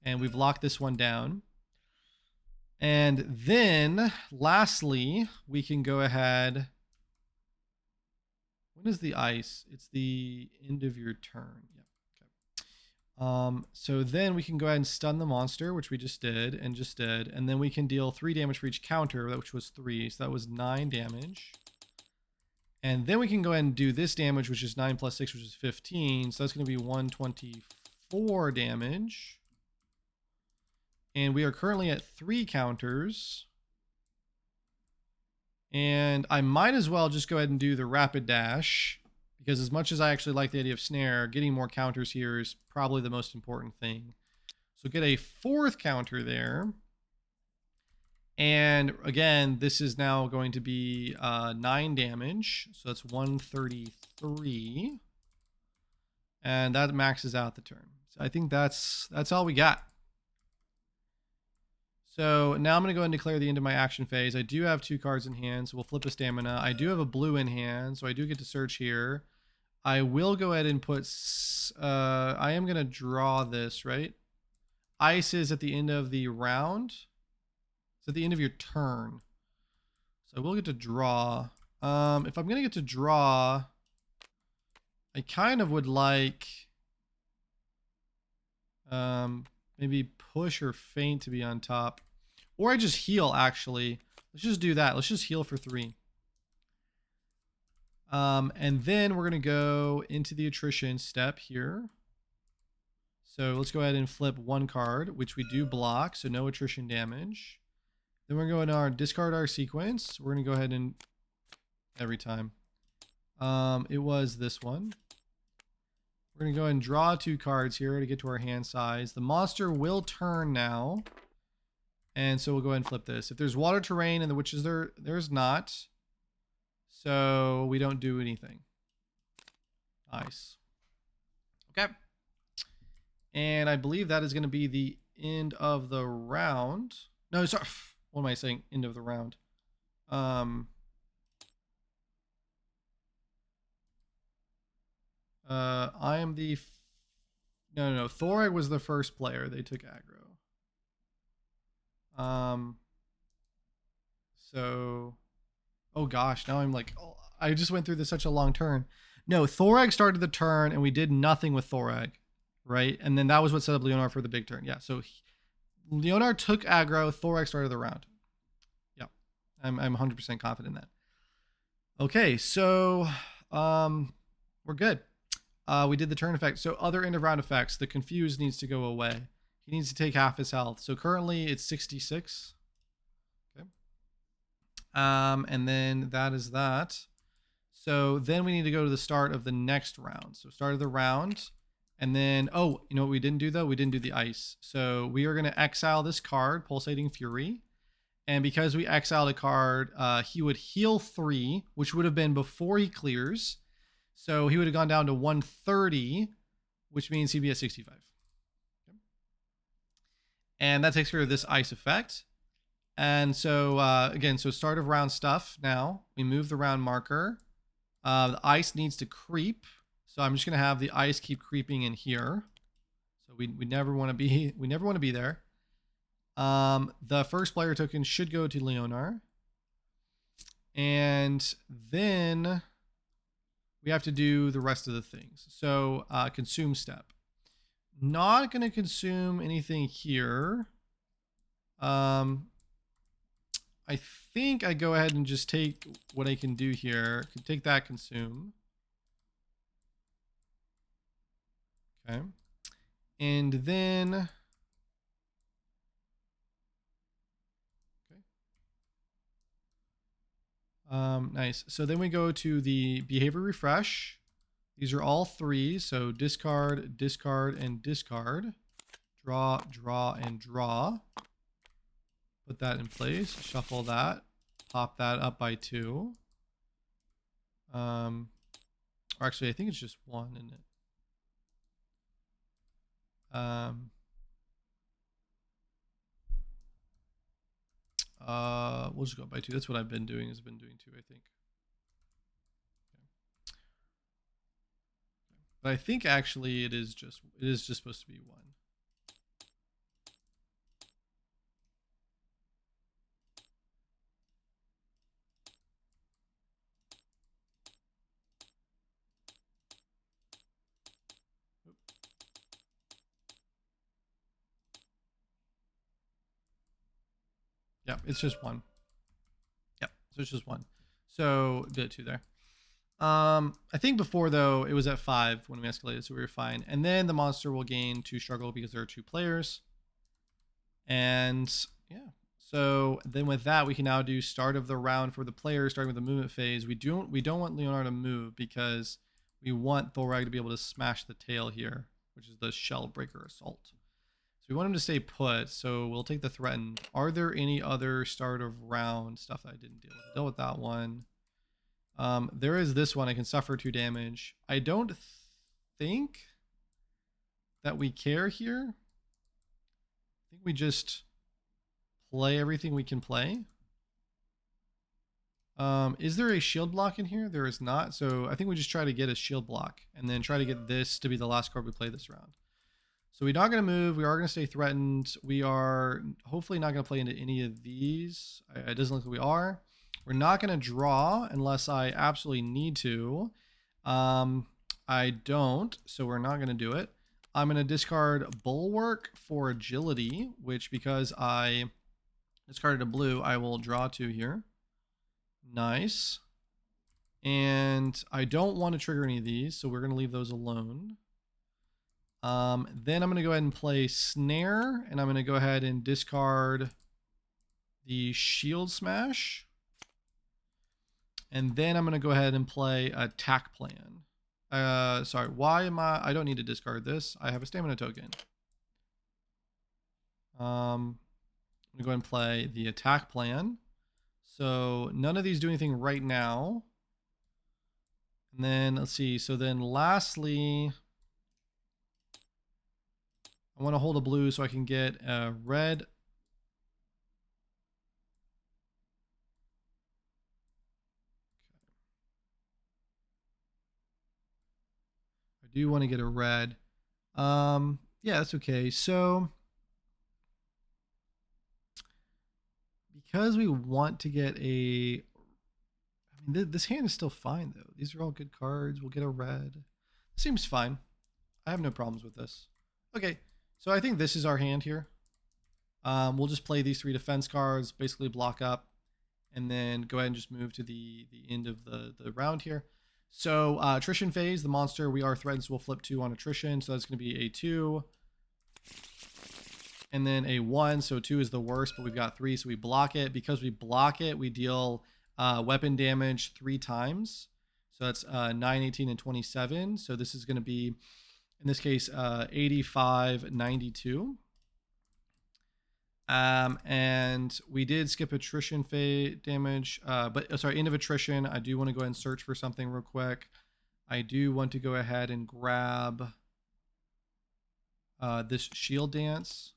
And we've locked this one down. And then, lastly, we can go ahead... When is the ice? It's the end of your turn. Yeah. Okay. So then we can go ahead and stun the monster, which we just did. And then we can deal 3 damage for each counter, which was 3. So that was 9 damage. And then we can go ahead and do this damage, which is 9 plus 6, which is 15. So that's going to be 124 damage. And we are currently at 3 counters. And I might as well just go ahead and do the rapid dash, because as much as I actually like the idea of snare, getting more counters here is probably the most important thing. So get a 4th counter there. And again, this is now going to be 9 damage. So that's 133. And that maxes out the turn. So I think that's all we got. So now I'm going to go ahead and declare the end of my action phase. I do have 2 cards in hand, so we'll flip a stamina. I do have a blue in hand, so I do get to search here. I will go ahead and put... I am going to draw this, right? Ice is at the end of the round. It's at the end of your turn. So I will get to draw. If I'm going to get to draw, I kind of would like... maybe push or feint to be on top. Or I just heal, actually. Let's just do that. Let's just heal for 3. And then we're going to go into the attrition step here. So let's go ahead and flip 1 card, which we do block, so no attrition damage. Then we're going to discard our sequence. We're going to go ahead and... Every time. It was this one. We're going to go ahead and draw 2 cards here to get to our hand size. The monster will turn now. And so we'll go ahead and flip this. If there's water terrain and the witches there's not. So we don't do anything. Nice. Okay. And I believe that is going to be the end of the round. No, sorry. What am I saying? End of the round. I am the... No. Thoreg was the first player. They took aggro. So... Oh gosh, now I'm like... Oh, I just went through this such a long turn. No, Thoreg started the turn and we did nothing with Thoreg. Right? And then that was what set up Leonard for the big turn. Yeah, so... Leonard took aggro. Thoreg started the round. Yeah. I'm 100% confident in that. Okay, so... we're good. We did the turn effect. So other end of round effects, the confused needs to go away. He needs to take half his health. So currently it's 66. Okay. And then that is that. So then we need to go to the start of the next round. So start of the round. And then, oh, you know what we didn't do though? We didn't do the ice. So we are going to exile this card, Pulsating Fury. And because we exiled a card, he would heal 3, which would have been before he clears. So he would have gone down to 130, which means he'd be at 65. Okay. And that takes care of this ice effect. And so, again, so start of round stuff now. We move the round marker. The ice needs to creep. So I'm just going to have the ice keep creeping in here. So we never want to be there. The first player token should go to Leonar. And then we have to do the rest of the things. So consume step. Not going to consume anything here. I think I go ahead and just take what I can do here. Can take that consume. Okay. And then nice. So then we go to the behavior refresh. These are all three. So discard, discard, and discard. Draw, draw, and draw. Put that in place. Shuffle that. Pop that up by 2. Or actually, I think it's just 1, isn't it? We'll just go by 2. That's what I've been doing. Has been doing 2, I think. Okay. But I think actually it is just supposed to be 1. Yeah, it's just 1. Yep, so it's just 1. So did 2 there. I think before though it was at 5 when we escalated, so we were fine. And then the monster will gain 2 struggle because there are 2 players. And yeah, so then with that we can now do start of the round for the players, starting with the movement phase. We don't want Leonardo to move because we want Thorag to be able to smash the tail here, which is the shell breaker assault. So we want him to stay put, so we'll take the threaten. Are there any other start of round stuff that I didn't deal with? I dealt with that one. There is this one. I can suffer 2 damage. I don't think that we care here. I think we just play everything we can play. Is there a shield block in here? There is not. So I think we just try to get a shield block and then try to get this to be the last card we play this round. So we're not going to move. We are going to stay threatened. We are hopefully not going to play into any of these. It doesn't look like we are. We're not going to draw unless I absolutely need to. I don't, so we're not going to do it. I'm going to discard Bulwark for agility, which because I discarded a blue, I will draw 2 here. Nice. And I don't want to trigger any of these, so we're going to leave those alone. Then I'm going to go ahead and play Snare, and I'm going to go ahead and discard the Shield Smash. And then I'm going to go ahead and play Attack Plan. Sorry, why am I don't need to discard this. I have a stamina token. I'm going to go ahead and play the Attack Plan. So none of these do anything right now. And then let's see. So then lastly, I want to hold a blue so I can get a red. I do want to get a red. Yeah, that's okay. So because we want to get a, I mean, this hand is still fine though. These are all good cards. We'll get a red. Seems fine. I have no problems with this. Okay, so I think this is our hand here. We'll just play these 3 defense cards, basically block up, and then go ahead and just move to the end of the round here. So attrition phase, the monster we are threatened, so we'll flip 2 on attrition. So that's going to be a 2. And then a 1, so 2 is the worst, but we've got 3, so we block it. Because we block it, we deal weapon damage 3 times. So that's 9, 18, and 27. So this is going to be, in this case, 85, 92. And we did skip attrition damage, but sorry, end of attrition. I do want to go ahead and search for something real quick. I do want to go ahead and grab this shield dance.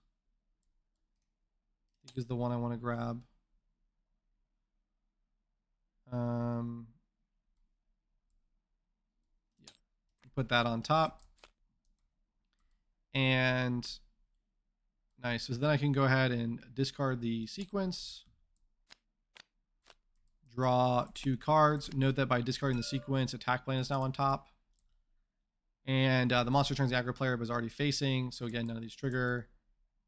I think is the one I want to grab. Yeah, put that on top. And Nice. So then I can go ahead and discard the sequence. Draw 2 cards. Note that by discarding the sequence, attack plan is now on top. And the monster turns the aggro player was already facing. So again, none of these trigger.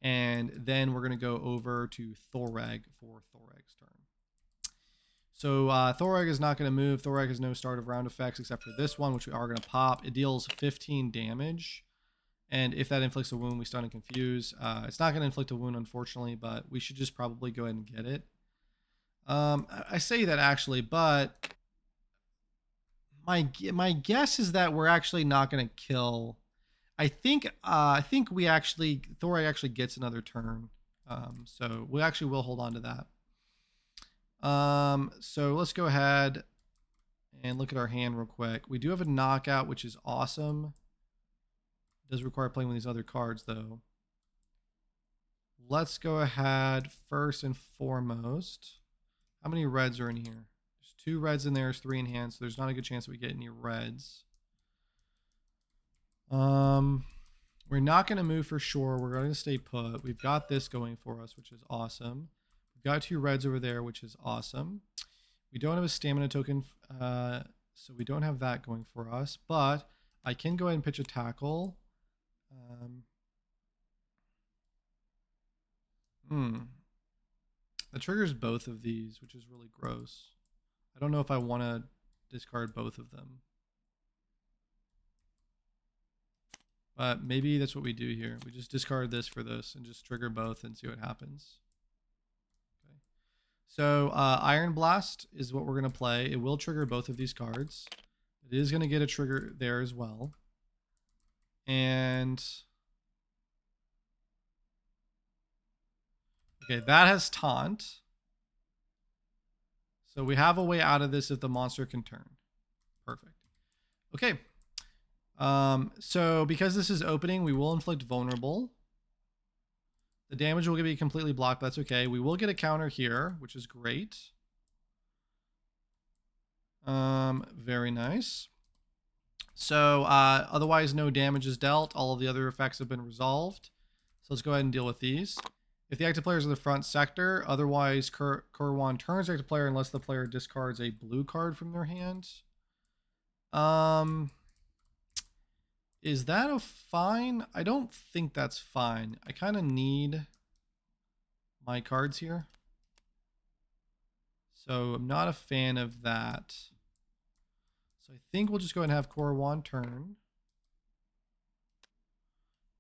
And then we're going to go over to Thoreg for Thoreg's turn. So Thoreg is not going to move. Thoreg has no start of round effects except for this one, which we are going to pop. It deals 15 damage. And if that inflicts a wound, we stun and confuse. It's not going to inflict a wound, unfortunately, but we should just probably go ahead and get it. I say that actually, but my guess is that we're actually not going to kill. I think we actually Thoreg actually gets another turn. So we actually will hold on to that. So let's go ahead and look at our hand real quick. We do have a knockout, which is awesome. It does require playing with these other cards though. Let's go ahead first and foremost. How many reds are in here? There's 2 reds in there, there's 3 in hand, so there's not a good chance that we get any reds. We're not going to move for sure. We're going to stay put. We've got this going for us, which is awesome. We've got 2 reds over there, which is awesome. We don't have a stamina token, so we don't have that going for us. But I can go ahead and pitch a tackle. That triggers both of these, which is really gross. I don't know if I want to discard both of them. But maybe that's what we do here. We just discard this for this and just trigger both and see what happens. Okay. So Iron Blast is what we're going to play. It will trigger both of these cards. It is going to get a trigger there as well. And okay, that has taunt. So we have a way out of this if the monster can turn. Perfect. Okay. So because this is opening, we will inflict vulnerable. The damage will be completely blocked, but that's okay. We will get a counter here, which is great. Very nice. So otherwise, no damage is dealt. All of the other effects have been resolved. So let's go ahead and deal with these. If the active player is in the front sector, otherwise Korowon turns the active player unless the player discards a blue card from their hand. Is that a fine? I don't think that's fine. I kind of need my cards here. So I'm not a fan of that. So I think we'll just go ahead and have Korowon turn.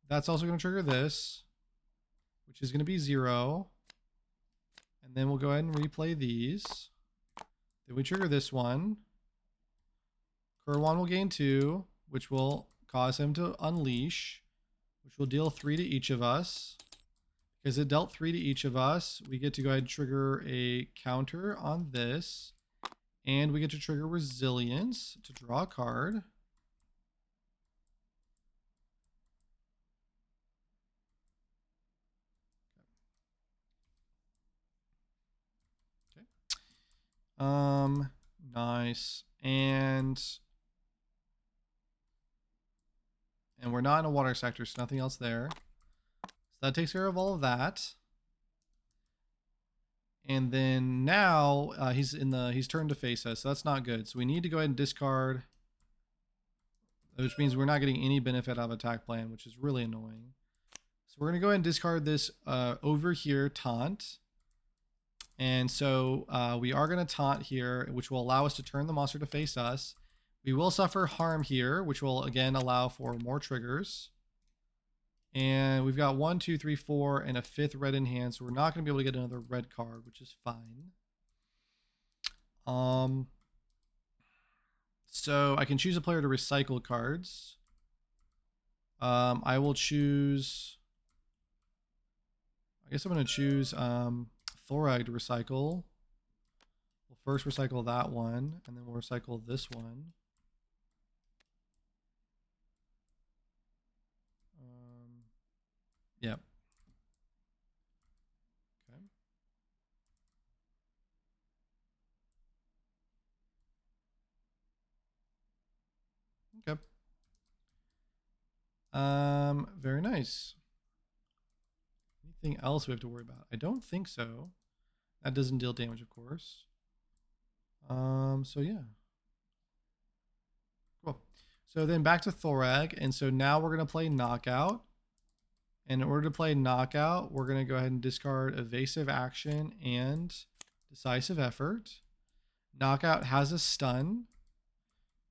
That's also going to trigger this, which is going to be 0. And then we'll go ahead and replay these. Then we trigger this one. Korowon will gain 2, which will cause him to unleash, which will deal 3 to each of us. Because it dealt 3 to each of us, we get to go ahead and trigger a counter on this. And we get to trigger resilience to draw a card. Okay. Nice. And we're not in a water sector, so nothing else there. So that takes care of all of that. And then now he's turned to face us, so that's not good. So we need to go ahead and discard, which means we're not getting any benefit out of attack plan, which is really annoying. So we're gonna go ahead and discard this over here, taunt. And so we are gonna taunt here, which will allow us to turn the monster to face us. We will suffer harm here, which will again allow for more triggers. And we've got 1, 2, 3, 4, and a 5th red in hand, so we're not going to be able to get another red card, which is fine. So I can choose a player to recycle cards. I will choose. I guess I'm going to choose Thoreg to recycle. We'll first recycle that one, and then we'll recycle this one. Yep. Okay. Very nice. Anything else we have to worry about? I don't think so. That doesn't deal damage, of course. So yeah. Cool. So then back to Thorag. And so now we're going to play Knockout. And in order to play Knockout, we're going to go ahead and discard Evasive Action and Decisive Effort. Knockout has a stun.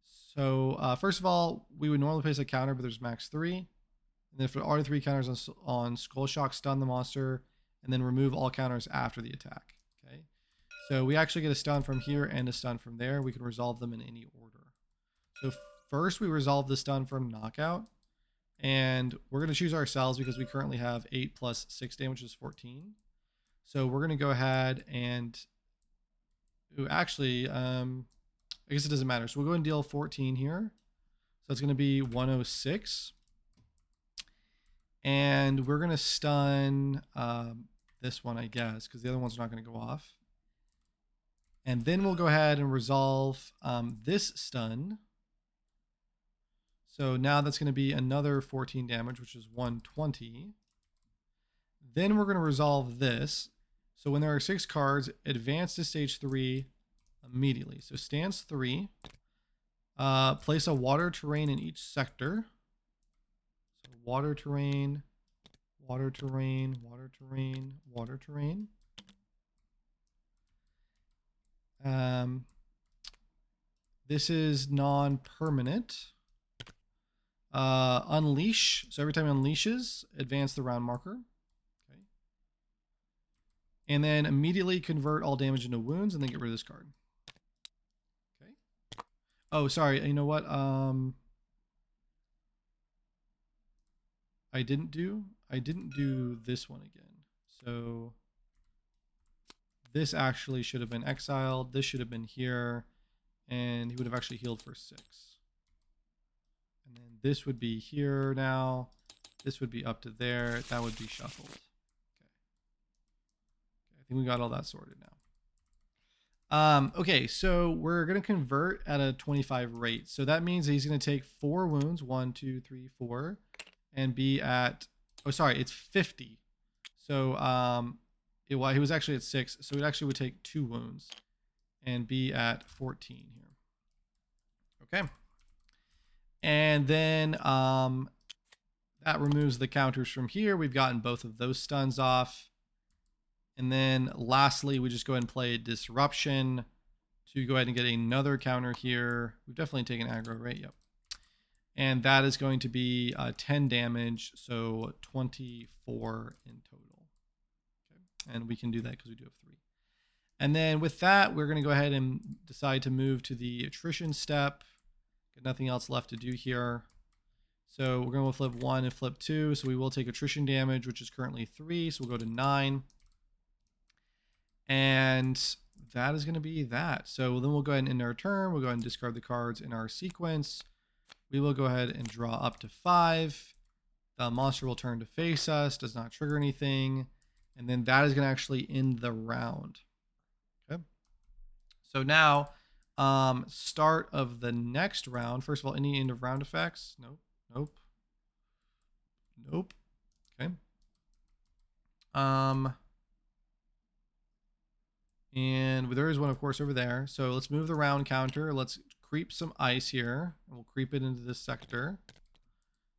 So first of all, we would normally place a counter, but there's max 3. And then if there are 3 counters on Skull Shock, stun the monster, and then remove all counters after the attack. Okay. So we actually get a stun from here and a stun from there. We can resolve them in any order. So first we resolve the stun from Knockout. And we're going to choose ourselves because we currently have 8 plus 6 damage, which is 14. So we're going to go ahead and... Ooh, actually, I guess it doesn't matter. So we'll go and deal 14 here. So it's going to be 106. And we're going to stun this one, I guess, because the other one's not going to go off. And then we'll go ahead and resolve this stun. So now that's going to be another 14 damage, which is 120. Then we're going to resolve this. So when there are 6 cards, advance to stage 3 immediately. So stance 3. Place a water terrain in each sector. So water terrain, water terrain, water terrain, water terrain. This is non-permanent. Unleash. So every time it unleashes, advance the round marker. Okay. And then immediately convert all damage into wounds and then get rid of this card. Okay. Oh, sorry. You know what? I didn't do this one again. So this actually should have been exiled. This should have been here. And he would have actually healed for 6. And then this would be here now. This would be up to there. That would be shuffled. Okay. I think we got all that sorted now. Okay, so we're going to convert at a 25 rate. So that means he's going to take 4 wounds. 1, 2, 3, 4. And be at... Oh, sorry. It's 50. So he was actually at 6. So it actually would take 2 wounds. And be at 14 here. Okay. And then that removes the counters from here. We've gotten both of those stuns off. And then lastly, we just go ahead and play Disruption to go ahead and get another counter here. We've definitely taken aggro, right? Yep. And that is going to be 10 damage, so 24 in total. Okay. And we can do that because we do have 3. And then with that, we're going to go ahead and decide to move to the attrition step. Got nothing else left to do here. So we're going to flip 1 and flip 2. So we will take attrition damage, which is currently 3. So we'll go to 9. And that is going to be that. So then we'll go ahead and end our turn. We'll go ahead and discard the cards in our sequence. We will go ahead and draw up to 5. The monster will turn to face us, does not trigger anything. And then that is going to actually end the round. Okay. So now, start of the next round. First of all, any end of round effects? Nope. Nope. Nope. Okay. And there is one, of course, over there. So let's move the round counter. Let's creep some ice here. And we'll creep it into this sector.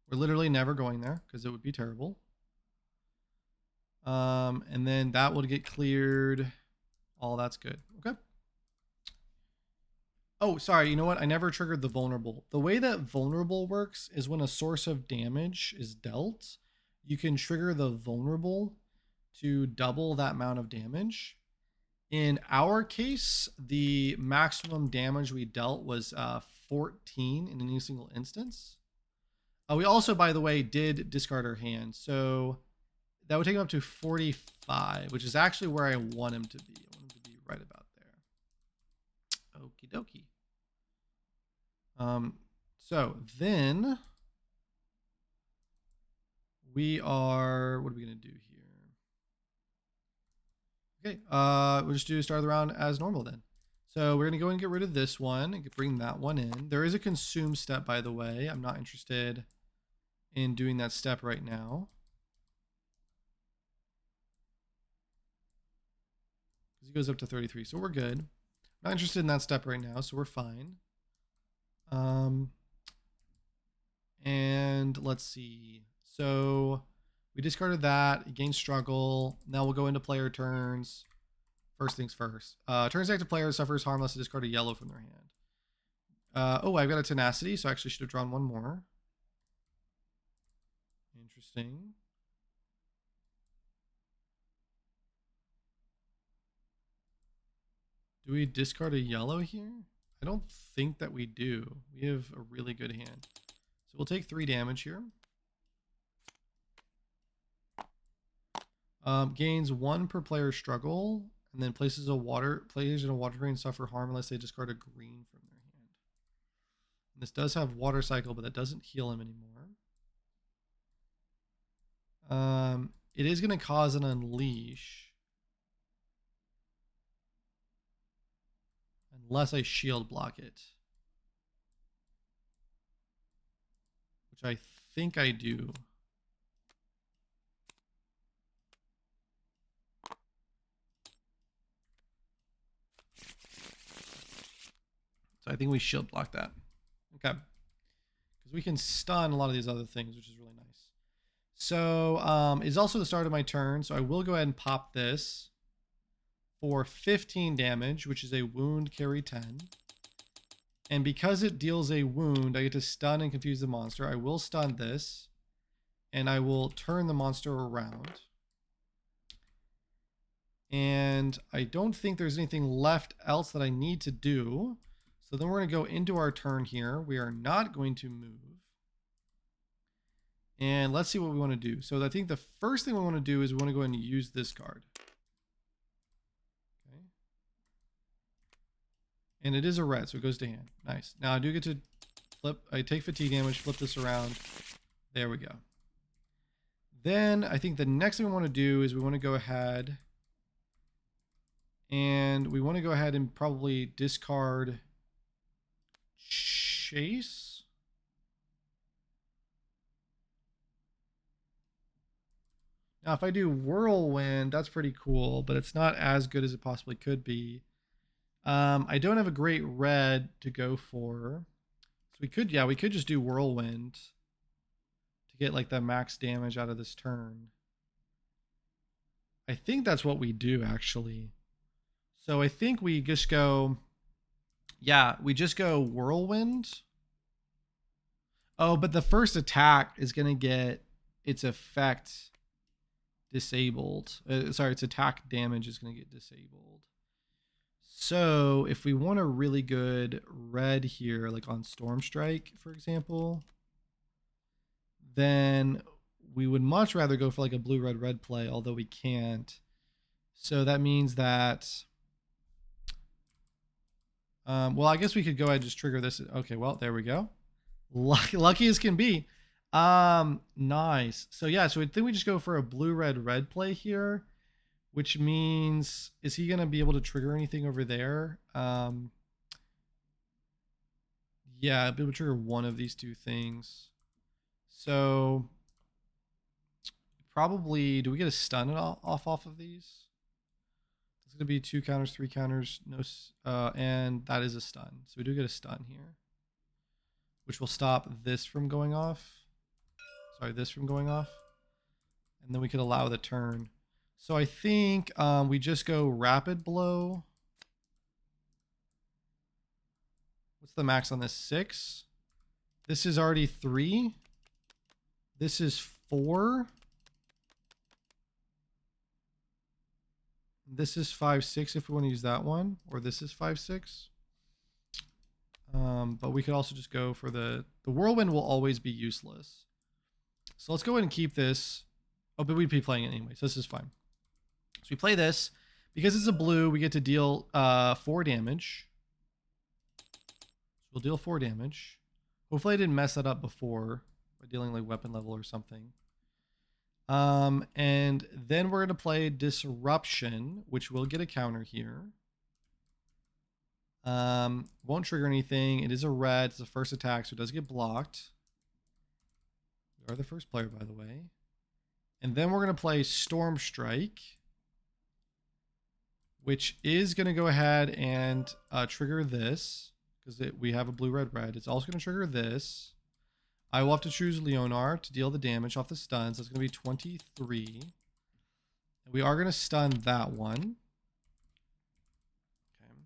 We're literally never going there because it would be terrible. And then that would get cleared. All that's good. Okay. Oh, sorry. You know what? I never triggered the vulnerable. The way that vulnerable works is when a source of damage is dealt, you can trigger the vulnerable to double that amount of damage. In our case, the maximum damage we dealt was 14 in any single instance. We also, by the way, did discard our hand. So that would take him up to 45, which is actually where I want him to be. I want him to be right about there. Okie dokie. So then we are, what are we going to do here? Okay, we'll just do start of the round as normal then. So we're going to go and get rid of this one and bring that one in. There is a consume step, by the way. I'm not interested in doing that step right now. He goes up to 33, so we're good. Not interested in that step right now, so we're fine. And let's see. So we discarded that. Gain struggle. Now we'll go into player turns. First things first. Turns active player suffers harm unless they discard a yellow from their hand. Oh, I've got a tenacity, so I actually should have drawn one more. Interesting. Do we discard a yellow here? I don't think that we do. We have a really good hand. So we'll take 3 damage here. Gains 1 per player struggle, and then players in a water terrain suffer harm unless they discard a green from their hand. And this does have water cycle, but that doesn't heal him anymore. It is going to cause an unleash. Unless I shield block it. Which I think I do. So I think we shield block that. Okay. Because we can stun a lot of these other things, which is really nice. So it's also the start of my turn. So I will go ahead and pop this for 15 damage, which is a wound, carry 10. And because it deals a wound, I get to stun and confuse the monster. I will stun this, and I will turn the monster around. And I don't think there's anything left else that I need to do. So then we're going to go into our turn here. We are not going to move. And let's see what we want to do. So I think the first thing we want to do is we want to go ahead and use this card. Okay. And it is a red, so it goes to hand. Nice. Now I do get to flip. I take fatigue damage, flip this around. There we go. Then I think the next thing we want to do is we want to go ahead and we want to go ahead and probably discard Chase. Now, if I do Whirlwind, that's pretty cool, but it's not as good as it possibly could be. I don't have a great red to go for. So we could just do Whirlwind to get like the max damage out of this turn. I think that's what we do, actually. So I think we just go, we just go Whirlwind. Oh, but the first attack is going to get its effect disabled. Sorry, its attack damage is going to get disabled. So if we want a really good red here, like on Storm Strike, for example, then we would much rather go for like a blue, red play, although we can't. So that means that, well, I guess we could go ahead and just trigger this. Okay, well, there we go. Lucky as can be. Nice. So yeah, so I think we just go for a blue, red play here, which means, is he going to be able to trigger anything over there? Yeah, I'll be able to trigger one of these two things. So probably, do we get a stun off of these? It's going to be 2 counters, 3 counters, no, and that is a stun. So we do get a stun here, which will stop this from going off. Sorry, this from going off. And then we could allow the turn. So I think we just go rapid blow. What's the max on this? 6. This is already 3. This is 4. This is 5, 6 if we want to use that one. Or this is 5, 6. But we could also just go for the whirlwind will always be useless. So let's go ahead and keep this. Oh, but we'd be playing it anyway, so this is fine. So we play this. Because it's a blue, we get to deal 4 damage. So we'll deal 4 damage. Hopefully I didn't mess that up before by dealing like weapon level or something. And then we're going to play Disruption, which will get a counter here. Won't trigger anything. It is a red. It's the first attack, so it does get blocked. We are the first player, by the way. And then we're going to play Storm Strike, which is going to go ahead and trigger this because we have a blue, red, red. It's also going to trigger this. I will have to choose Leonard to deal the damage off the stuns. That's going to be 23. We are going to stun that one. Okay.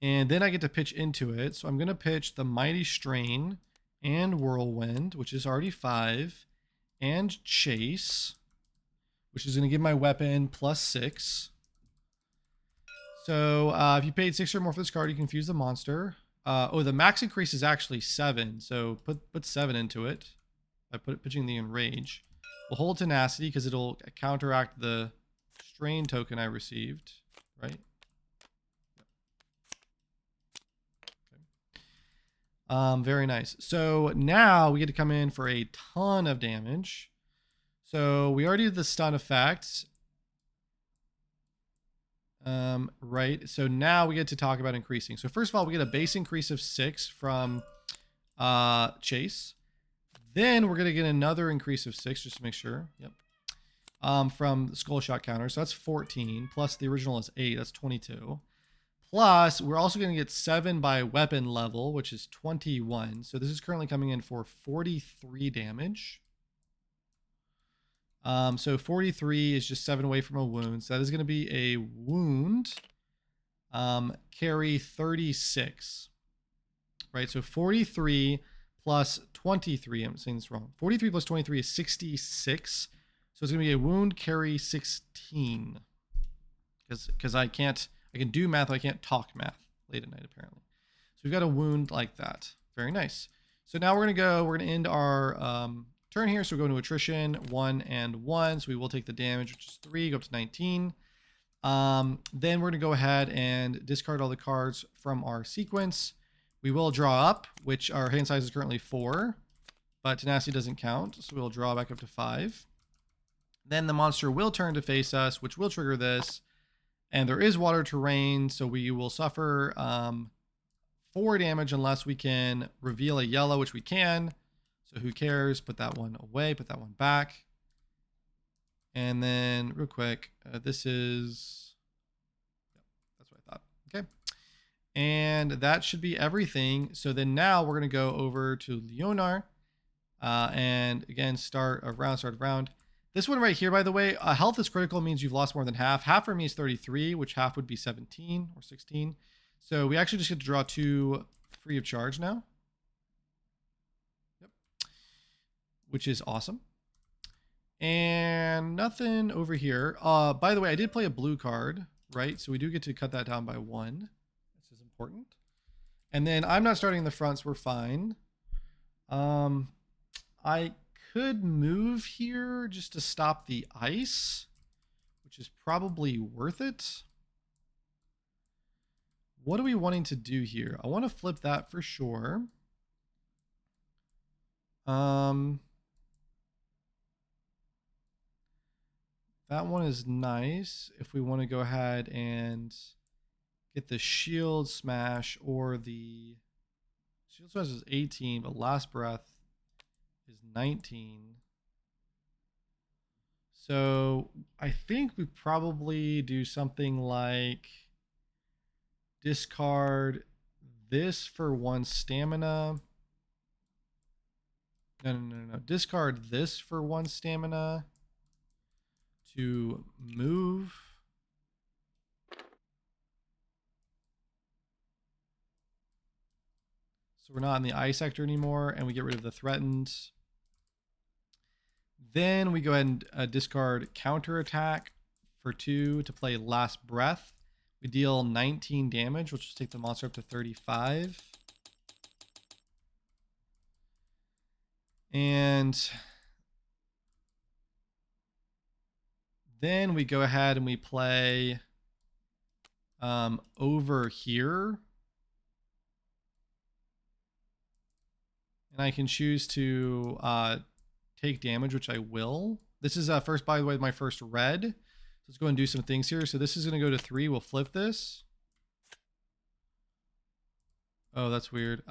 And then I get to pitch into it. So I'm going to pitch the Mighty Strain and Whirlwind, which is already 5, and Chase, which is going to give my weapon +6. So if you paid 6 or more for this card, you can fuse the monster. The max increase is actually 7. So put 7 into it. I pitching the Enrage. We'll hold Tenacity because it'll counteract the Strain token I received, right? Okay. Very nice. So now we get to come in for a ton of damage. So we already did the stun effect. Right. So now we get to talk about increasing. So first of all, we get a base increase of 6 from Chase. Then we're going to get another increase of 6 just to make sure. Yep. From the Skull Shot counter. So that's 14. Plus the original is 8. That's 22. Plus, we're also going to get 7 by weapon level, which is 21. So this is currently coming in for 43 damage. So 43 is just 7 away from a wound. So that is going to be a wound. Carry 36. Right, so 43 plus 23. I'm saying this wrong. 43 plus 23 is 66. So it's going to be a wound carry 16. Because I can do math, but I can't talk math late at night apparently. So we've got a wound like that. Very nice. So now we're going to end our turn here. So we're going to attrition 1 and 1. So we will take the damage, which is 3, go up to 19. Then we're going to go ahead and discard all the cards from our sequence. We will draw up, which our hand size is currently 4, but Tenacity doesn't count. So we'll draw back up to 5. Then the monster will turn to face us, which will trigger this. And there is water terrain, so we will suffer 4 damage unless we can reveal a yellow, which we can. So who cares? Put that one away, put that one back. And then real quick, this is, that's what I thought. Okay. And that should be everything. So then now we're going to go over to Leonard and again, start a round. This one right here, by the way, health is critical means you've lost more than half. Half for me is 33, which half would be 17 or 16. So we actually just get to draw 2 free of charge now. Yep. Which is awesome. And nothing over here. By the way, I did play a blue card, right? So we do get to cut that down by 1. This is important. And then I'm not starting in the front, so we're fine. I could move here just to stop the ice, which is probably worth it. What are we wanting to do here? I want to flip that for sure. That one is nice. If we want to go ahead and get the shield smash, or the shield smash is 18, but last breath is 19. So I think we probably do something like discard this for 1 stamina. No. Discard this for 1 stamina to move. So we're not in the ice sector anymore, and we get rid of the threatened. Then we go ahead and discard counterattack for 2 to play Last Breath. We deal 19 damage, which will take the monster up to 35. And then we go ahead and we play over here. And I can choose to take damage, which I will. This is first, by the way, my first red. So let's go and do some things here. So this is going to go to 3. We'll flip this. Oh, that's weird.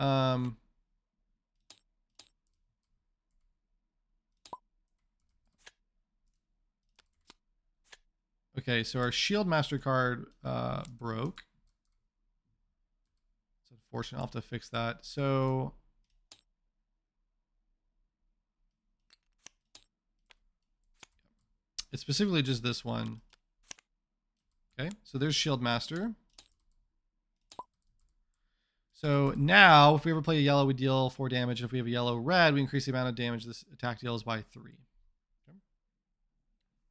Okay, so our Shield Master card broke. It's unfortunate. I'll have to fix that. So it's specifically just this one. Okay, so there's Shield Master. So now, if we ever play a yellow, we deal 4 damage. If we have a yellow-red, we increase the amount of damage this attack deals by 3. Okay.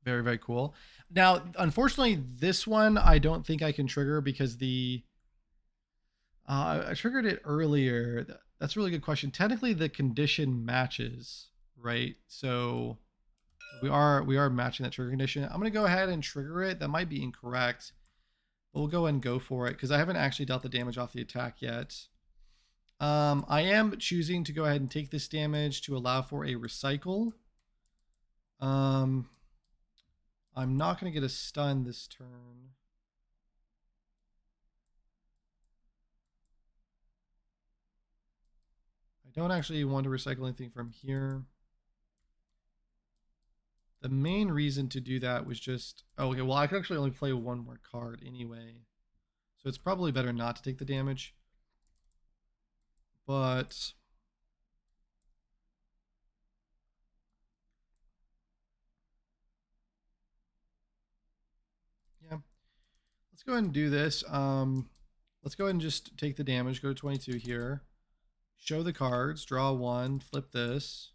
Very, very cool. Now, unfortunately, this one I don't think I can trigger because the I triggered it earlier. That's a really good question. Technically, the condition matches, right? So we are matching that trigger condition. I'm gonna go ahead and trigger it. That might be incorrect, but we'll go ahead and go for it because I haven't actually dealt the damage off the attack yet. I am choosing to go ahead and take this damage to allow for a recycle. I'm not gonna get a stun this turn. I don't actually want to recycle anything from here. The main reason to do that was just, oh, okay, well, I could actually only play one more card anyway. So it's probably better not to take the damage. But yeah, let's go ahead and do this. Let's go ahead and just take the damage, go to 22 here. Show the cards, draw 1, flip this.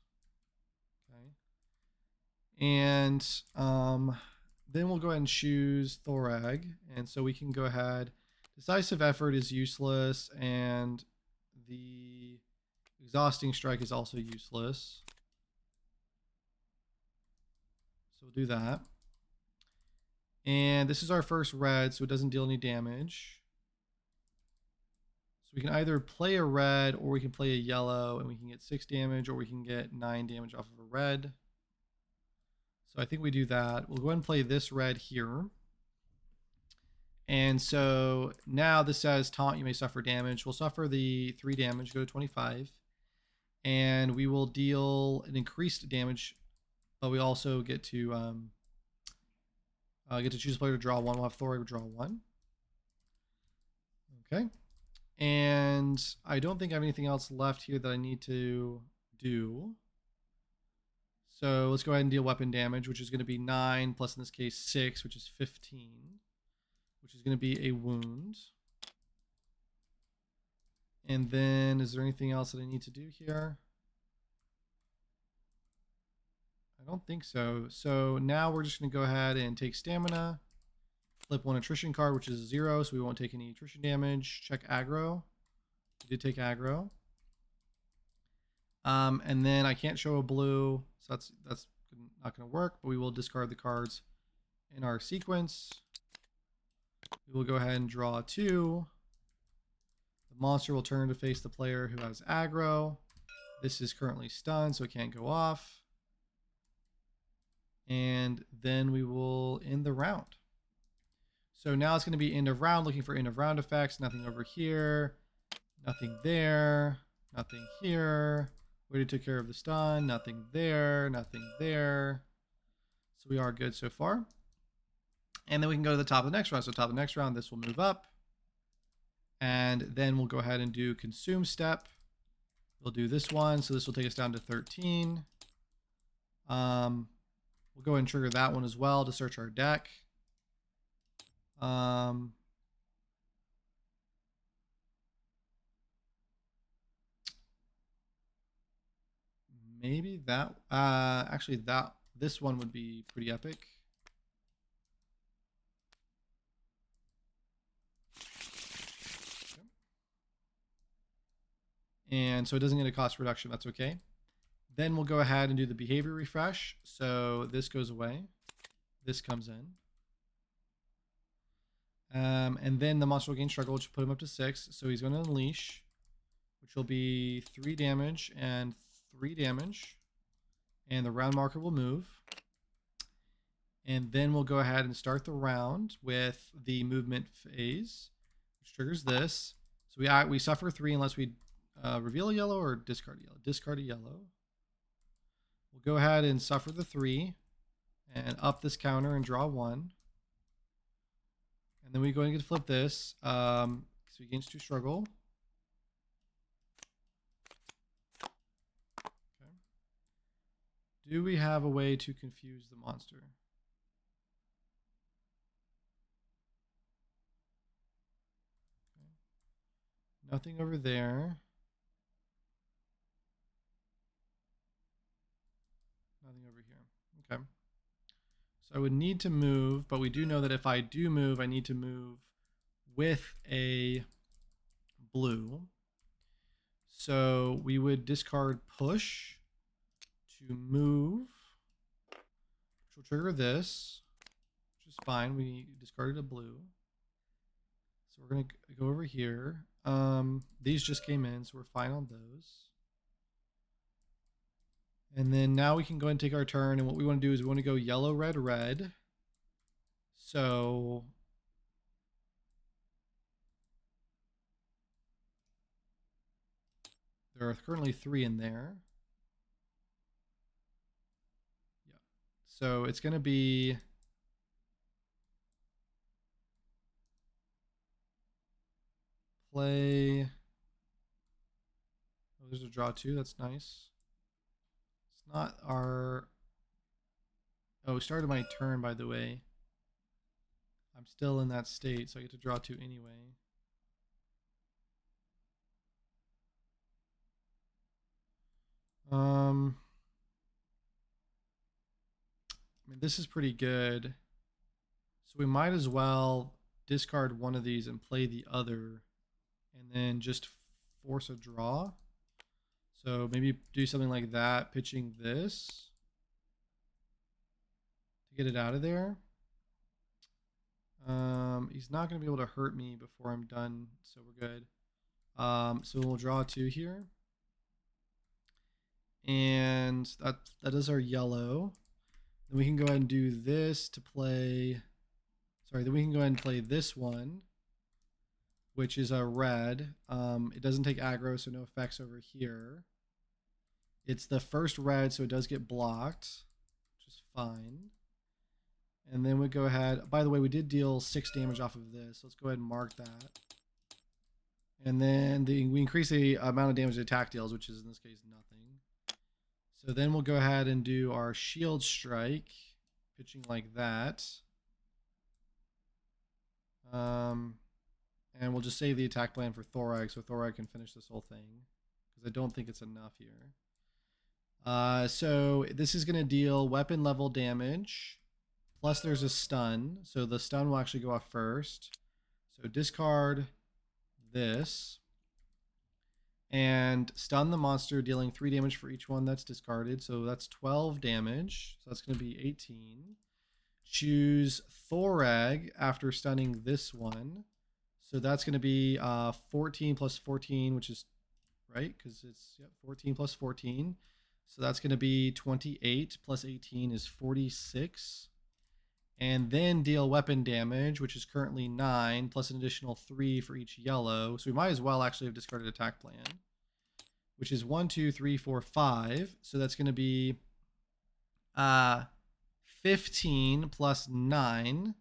And then we'll go ahead and choose Thorag. And so we can go ahead. Decisive Effort is useless, and the Exhausting Strike is also useless. So we'll do that. And this is our first red, so it doesn't deal any damage. So we can either play a red, or we can play a yellow, and we can get 6 damage, or we can get 9 damage off of a red. So I think we do that. We'll go ahead and play this red here. And so now this says taunt, you may suffer damage. We'll suffer the 3 damage, go to 25. And we will deal an increased damage, but we also get to choose a player to draw 1. We'll have Thor draw 1. Okay. And I don't think I have anything else left here that I need to do. So let's go ahead and deal weapon damage, which is going to be 9 plus, in this case, 6, which is 15, which is going to be a wound. And then is there anything else that I need to do here? I don't think so. So now we're just going to go ahead and take stamina, flip 1 attrition card, which is 0, so we won't take any attrition damage. Check aggro. We did take aggro. And then I can't show a blue, so that's not going to work, but we will discard the cards in our sequence. We will go ahead and draw 2. The monster will turn to face the player who has aggro. This is currently stunned, so it can't go off. And then we will end the round. So now it's going to be end of round, looking for end of round effects. Nothing over here, nothing there, nothing here. We already took care of the stun, nothing there, nothing there. So we are good so far. And then we can go to the top of the next round. So top of the next round, this will move up. And then we'll go ahead and do consume step. We'll do this one. So this will take us down to 13. We'll go ahead and trigger that one as well to search our deck. Maybe that, actually this one would be pretty epic. And so it doesn't get a cost reduction. That's okay. Then we'll go ahead and do the behavior refresh. So this goes away. This comes in. And then the monster will gain struggle, which will put him up to 6. So he's going to unleash, which will be 3 damage and 3 damage. And the round marker will move. And then we'll go ahead and start the round with the movement phase, which triggers this. So we suffer 3 unless we reveal a yellow or discard a yellow. Discard a yellow. We'll go ahead and suffer the 3 and up this counter and draw 1. And then we go and get to flip this. So he gains 2 struggle. Okay. Do we have a way to confuse the monster? Okay. Nothing over there. Nothing over here. Okay. So I would need to move, but we do know that if I do move, I need to move with a blue. So we would discard push to move, which will trigger this, which is fine. We discarded a blue. So we're going to go over here. These just came in, so we're fine on those. And then now we can go ahead and take our turn. And what we want to do is we want to go yellow, red, red. So there are currently 3 in there. Yeah. So it's going to be play. Oh, there's a draw 2. That's nice. It's not our. Oh, started my turn, by the way. I'm still in that state, so I get to draw 2 anyway. I mean, this is pretty good. So we might as well discard one of these and play the other, and then just force a draw. So maybe do something like that, pitching this to get it out of there. He's not going to be able to hurt me before I'm done, so we're good. So we'll draw 2 here. And that is our yellow. Then we can go ahead and do this to play. Sorry, then we can go ahead and play this one, which is a red. It doesn't take aggro, so no effects over here. It's the first red, so it does get blocked, which is fine. And then we go ahead. By the way, we did deal 6 damage off of this. Let's go ahead and mark that. And then we increase the amount of damage the attack deals, which is in this case nothing. So then we'll go ahead and do our shield strike, pitching like that. And we'll just save the attack plan for Thorag, so Thorag can finish this whole thing, because I don't think it's enough here. So this is going to deal weapon level damage, plus there's a stun, so the stun will actually go off first. So discard this, and stun the monster, dealing 3 damage for each one that's discarded, so that's 12 damage, so that's going to be 18. Choose Thorag after stunning this one. So that's going to be 14 plus 14, which is right, because it's 14 plus 14. So that's going to be 28 plus 18 is 46. And then deal weapon damage, which is currently 9, plus an additional 3 for each yellow. So we might as well actually have discarded attack plan, which is 1, 2, 3, 4, 5. So that's going to be 15 plus 9,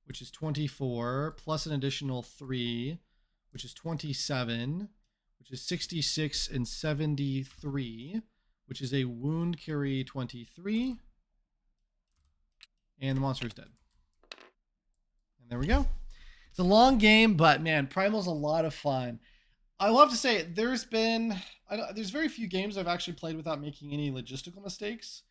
which is 24, plus an additional 3, which is 27, which is 66 and 73, which is a wound carry 23. And the monster is dead. And there we go. It's a long game, but man, Primal's a lot of fun. I love to say there's very few games I've actually played without making any logistical mistakes.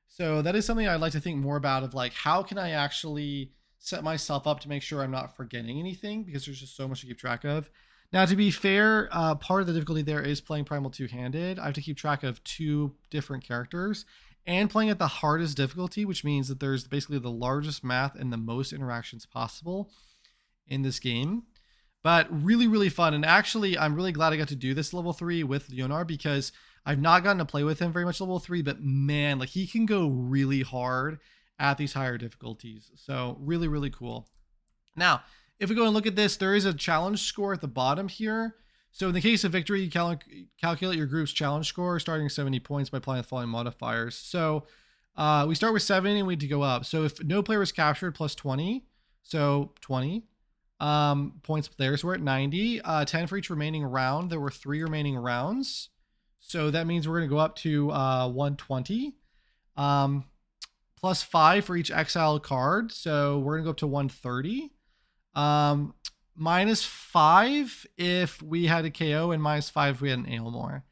So that is something I'd like to think more about, of like, how can I actually set myself up to make sure I'm not forgetting anything, because there's just so much to keep track of. Now, to be fair, part of the difficulty there is playing Primal two-handed. I have to keep track of 2 different characters and playing at the hardest difficulty, which means that there's basically the largest math and the most interactions possible in this game. But really, really fun. And actually, I'm really glad I got to do this level 3 with Leonard, because I've not gotten to play with him very much level 3, but man, like, he can go really hard at these higher difficulties. So really, really cool. Now, if we go and look at this, there is a challenge score at the bottom here. So in the case of victory, you calculate your group's challenge score, starting at 70 points by applying the following modifiers. So we start with 7 and we need to go up. So if no player was captured, plus 20, so 20. points there. So we're at 90. 10 for each remaining round. There were 3 remaining rounds. So that means we're going to go up to 120. Plus 5 for each exile card. So we're going to go up to 130. Minus 5 if we had a KO, and minus 5 if we had an Aylmore.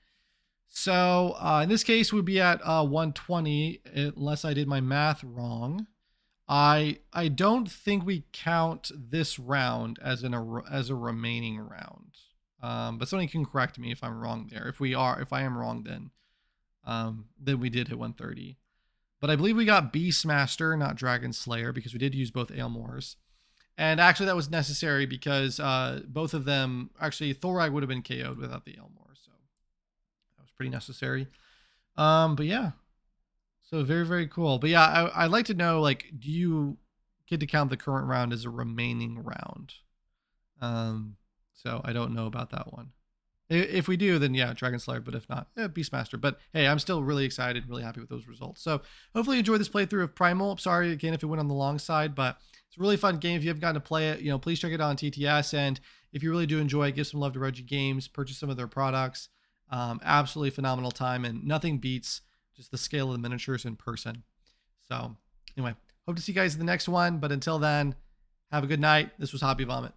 So in this case, we'd be at 120 unless I did my math wrong. I don't think we count this round as a remaining round. But somebody can correct me if I'm wrong there. If I am wrong, then we did hit 130. But I believe we got Beastmaster, not Dragon Slayer, because we did use both Aylmores. And actually, that was necessary because both of them, actually, Thorag would have been KO'd without the Aylmore. So that was pretty necessary. But yeah. So very, very cool. But yeah, I'd like to know, like, do you get to count the current round as a remaining round? So I don't know about that one. If we do, then yeah, Dragon Slayer. But if not, yeah, Beastmaster. But hey, I'm still really excited, really happy with those results. So hopefully you enjoyed this playthrough of Primal. Sorry again if it went on the long side, but it's a really fun game. If you haven't gotten to play it, please check it out on TTS. And if you really do enjoy it, give some love to Reggie Games, purchase some of their products. Absolutely phenomenal time, and nothing beats just the scale of the miniatures in person. So anyway, hope to see you guys in the next one. But until then, have a good night. This was Hobby Vomit.